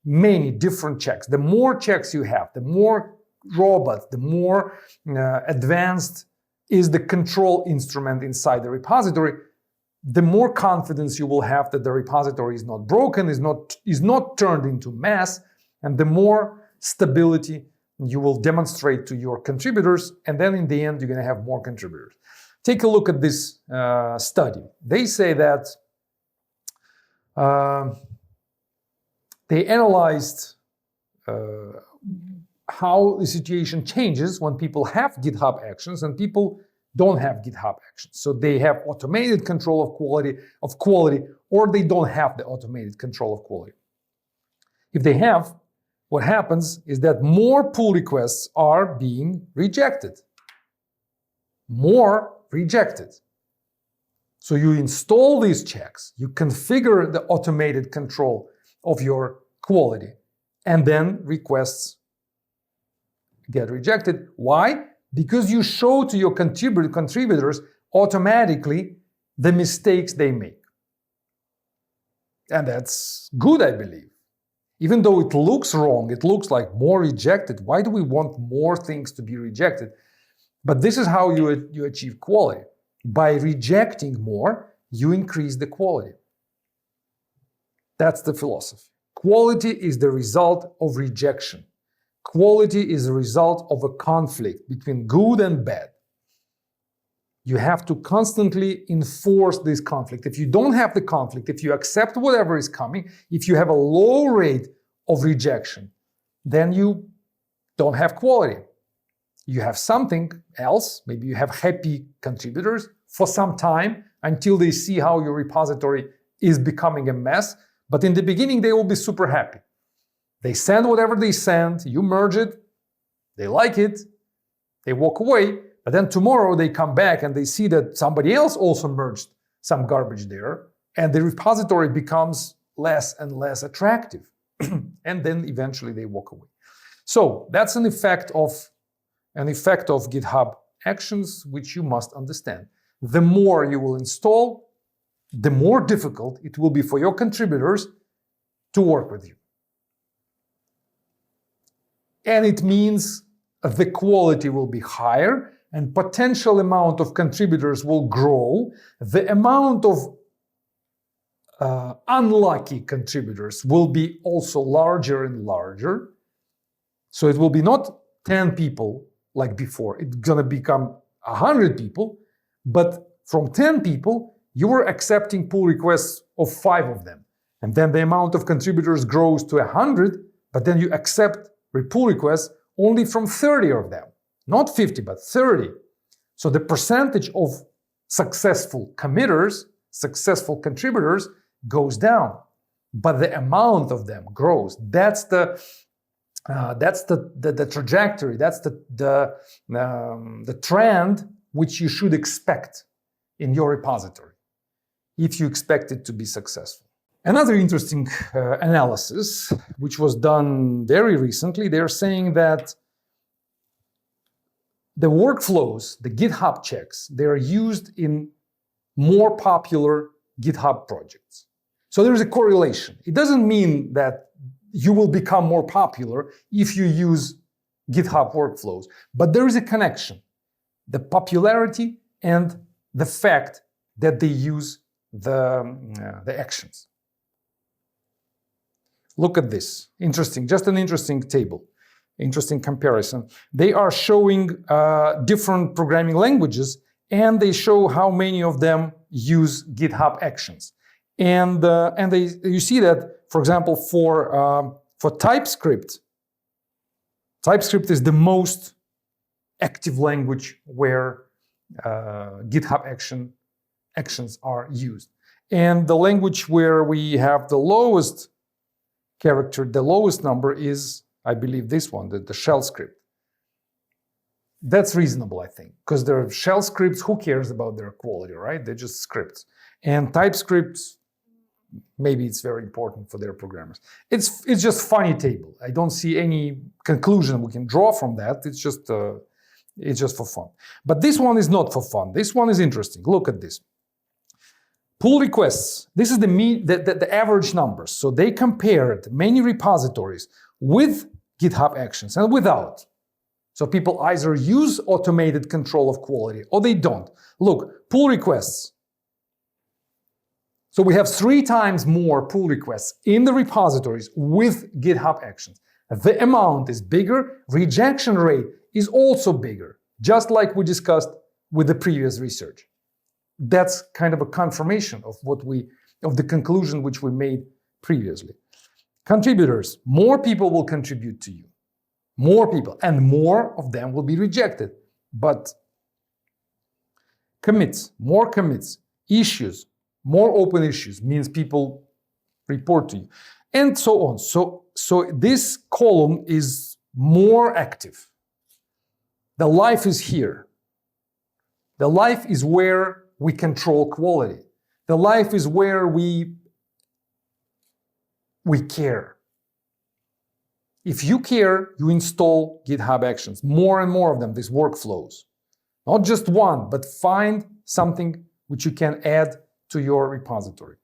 S1: Many different checks. The more checks you have, the more robust, the more advanced is the control instrument inside the repository, the more confidence you will have that the repository is not broken, is not turned into mess, and the more stability you will demonstrate to your contributors, and then in the end, you're going to have more contributors. Take a look at this study. They say that they analyzed how the situation changes when people have GitHub actions and people don't have GitHub actions. So they have automated control of quality, or they don't have the automated control of quality. If they have, what happens is that more pull requests are being rejected. More rejected. So you install these checks, you configure the automated control of your quality, and then requests get rejected. Why? Because you show to your contributors automatically the mistakes they make. And that's good, I believe. Even though it looks wrong, it looks like more rejected. Why do we want more things to be rejected? But this is how you achieve quality. By rejecting more, you increase the quality. That's the philosophy. Quality is the result of rejection. Quality is a result of a conflict between good and bad. You have to constantly enforce this conflict. If you don't have the conflict, if you accept whatever is coming, if you have a low rate of rejection, then you don't have quality. You have something else. Maybe you have happy contributors for some time until they see how your repository is becoming a mess. But in the beginning, they will be super happy. They send whatever they send, you merge it, they like it, they walk away. But then tomorrow they come back and they see that somebody else also merged some garbage there, and the repository becomes less and less attractive. And then eventually they walk away. So that's an effect of GitHub Actions, which you must understand. The more you will install, the more difficult it will be for your contributors to work with you. And it means the quality will be higher and potential amount of contributors will grow. The amount of unlucky contributors will be also larger and larger. So it will be not 10 people like before. It's going to become 100 people. But from 10 people, you were accepting pull requests of 5 of them. And then the amount of contributors grows to 100, but then you accept pull requests only from 30 of them. Not 50, but 30. So the percentage of successful committers, successful contributors goes down, but the amount of them grows. That's the trajectory. That's the trend which you should expect in your repository if you expect it to be successful. Another interesting analysis, which was done very recently, they're saying that the workflows, the GitHub checks, they're used in more popular GitHub projects. So there's a correlation. It doesn't mean that you will become more popular if you use GitHub workflows, but there is a connection. The popularity and the fact that they use the actions. Look at this. Interesting, just an interesting table, interesting comparison. They are showing different programming languages, and they show how many of them use GitHub Actions. And you see that, for example, for TypeScript, TypeScript is the most active language where GitHub actions are used. And the language where we have the lowest character, the lowest number is, I believe, this one, the shell script. That's reasonable, I think, because they're shell scripts. Who cares about their quality, right? They're just scripts. And TypeScript, maybe it's very important for their programmers. It's just funny table. I don't see any conclusion we can draw from that. It's just for fun. But this one is not for fun. This one is interesting. Look at this. Pull requests. This is the average numbers. So they compared many repositories with GitHub Actions and without. So people either use automated control of quality or they don't. Look, pull requests. So we have 3 times more pull requests in the repositories with GitHub Actions. The amount is bigger, rejection rate is also bigger, just like we discussed with the previous research. That's kind of a confirmation of the conclusion which we made previously. Contributors, more people will contribute to you. More people, and more of them will be rejected. But commits, more commits, issues, more open issues means people report to you, and so on. So this column is more active. The life is here. The life is where we control quality. The life is where we care. If you care, you install GitHub Actions, more and more of them, these workflows. Not just one, but find something which you can add to your repository.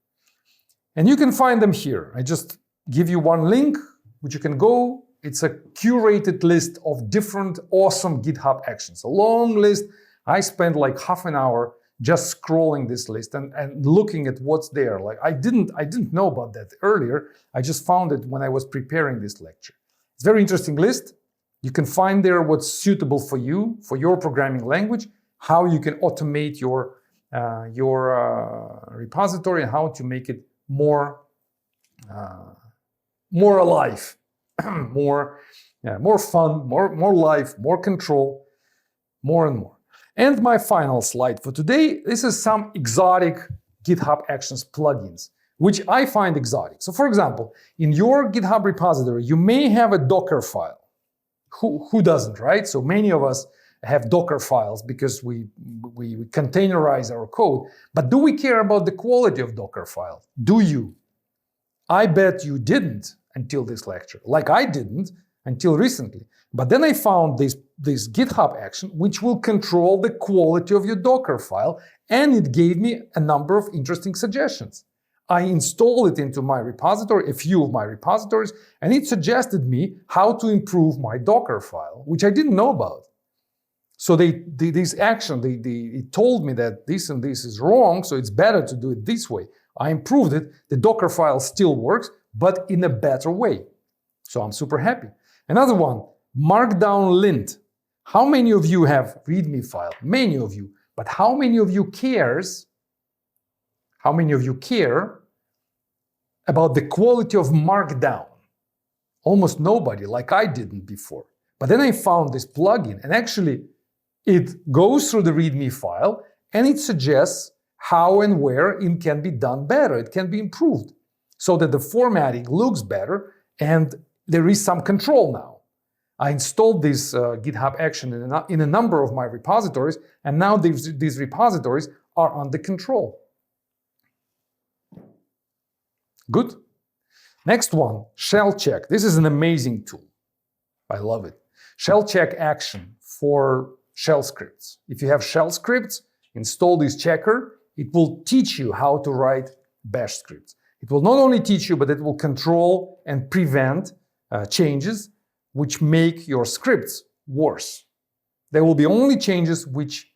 S1: And you can find them here. I just give you one link, which you can go. It's a curated list of different awesome GitHub Actions. A long list. I spent like half an hour just scrolling this list and looking at what's there. Like I didn't know about that earlier. I just found it when I was preparing this lecture. It's a very interesting list. You can find there what's suitable for you, for your programming language, how you can automate your repository and how to make it more alive, more fun, more life, more control, more and more. And my final slide for today, this is some exotic GitHub Actions plugins, which I find exotic. So for example, in your GitHub repository, you may have a Docker file. Who doesn't, right? So many of us have Docker files because we containerize our code. But do we care about the quality of Docker files? Do you? I bet you didn't until this lecture, like I didn't until recently. But then I found this GitHub action which will control the quality of your Docker file, and it gave me a number of interesting suggestions. I installed it into my repository, a few of my repositories, and it suggested me how to improve my Docker file, which I didn't know about. So it told me that this and this is wrong, so it's better to do it this way. I improved it. The Docker file still works, but in a better way. So I'm super happy. Another one, Markdown lint. How many of you have README file? Many of you. But how many of you care about the quality of Markdown? Almost nobody, like I didn't before. But then I found this plugin, and actually it goes through the README file and it suggests how and where it can be done better. It can be improved so that the formatting looks better and there is some control now. I installed this GitHub action in a number of my repositories, and now these repositories are under control. Good. Next one, shell check. This is an amazing tool. I love it. Shell check action for shell scripts. If you have shell scripts, install this checker. It will teach you how to write bash scripts. It will not only teach you, but it will control and prevent changes which make your scripts worse. There will be only changes which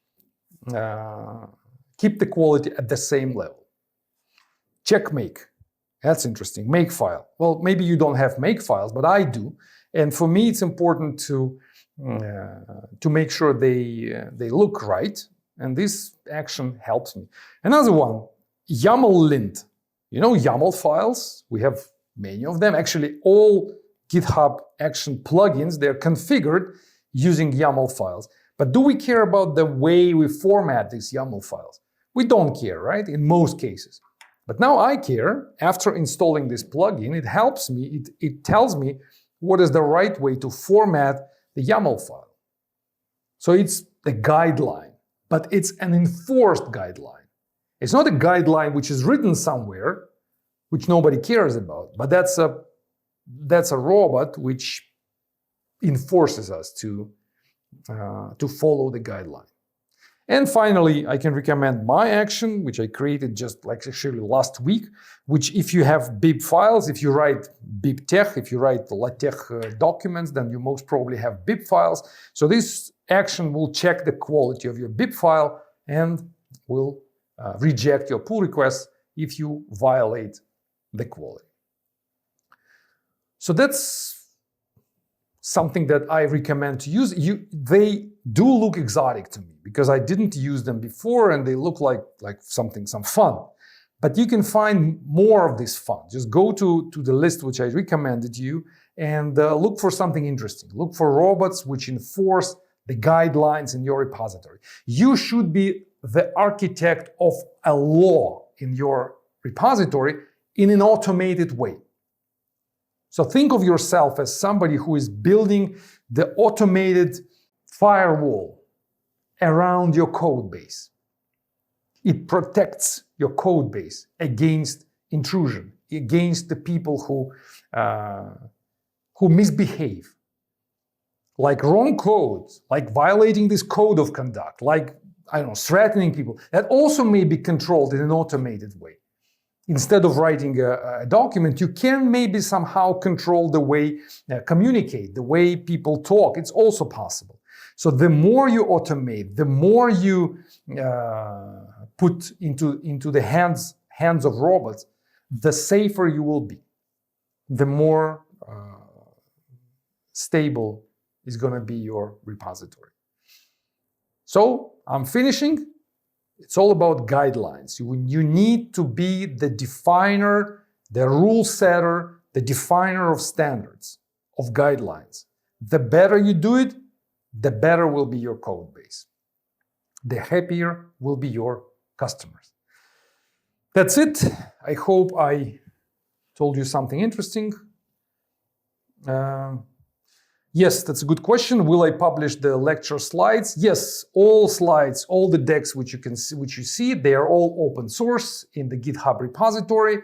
S1: keep the quality at the same level. Check make. That's interesting. Makefile. Well, maybe you don't have makefiles, but I do. And for me, it's important to make sure they look right. And this action helps me. Another one, YAML lint. You know YAML files? We have many of them. Actually, all GitHub action plugins, they're configured using YAML files. But do we care about the way we format these YAML files? We don't care, right? In most cases. But now I care. After installing this plugin, it helps me, it tells me what is the right way to format the YAML file. So it's a guideline, but it's an enforced guideline. It's not a guideline which is written somewhere, which nobody cares about, but that's a robot which enforces us to follow the guideline. And finally, I can recommend my action, which I created just like actually last week, which if you have bib files, if you write bibtex, if you write LaTeX documents, then you most probably have bib files. So this action will check the quality of your bib file and will reject your pull requests if you violate the quality. So that's something that I recommend to use. They do look exotic to me because I didn't use them before and they look like some fun. But you can find more of this fun. Just go to the list which I recommended you and look for something interesting. Look for robots which enforce the guidelines in your repository. You should be the architect of a law in your repository in an automated way. So think of yourself as somebody who is building the automated firewall around your code base. It protects your code base against intrusion, against the people who misbehave. Like wrong code, like violating this code of conduct, like, I don't know, threatening people. That also may be controlled in an automated way. Instead of writing a document, you can maybe somehow control the way communicate, the way people talk. It's also possible. So the more you automate, the more you put into the hands of robots, the safer you will be. The more stable is going to be your repository. So I'm finishing. It's all about guidelines. You need to be the definer, the rule setter, the definer of standards, of guidelines. The better you do it, the better will be your code base. The happier will be your customers. That's it. I hope I told you something interesting. Yes, that's a good question. Will I publish the lecture slides? Yes, all slides, all the decks which you see, they are all open source in the GitHub repository.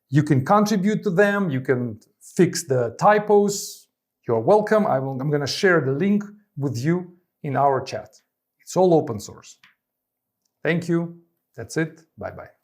S1: You can contribute to them. You can fix the typos. You're welcome. I'm going to share the link with you in our chat. It's all open source. Thank you. That's it. Bye-bye.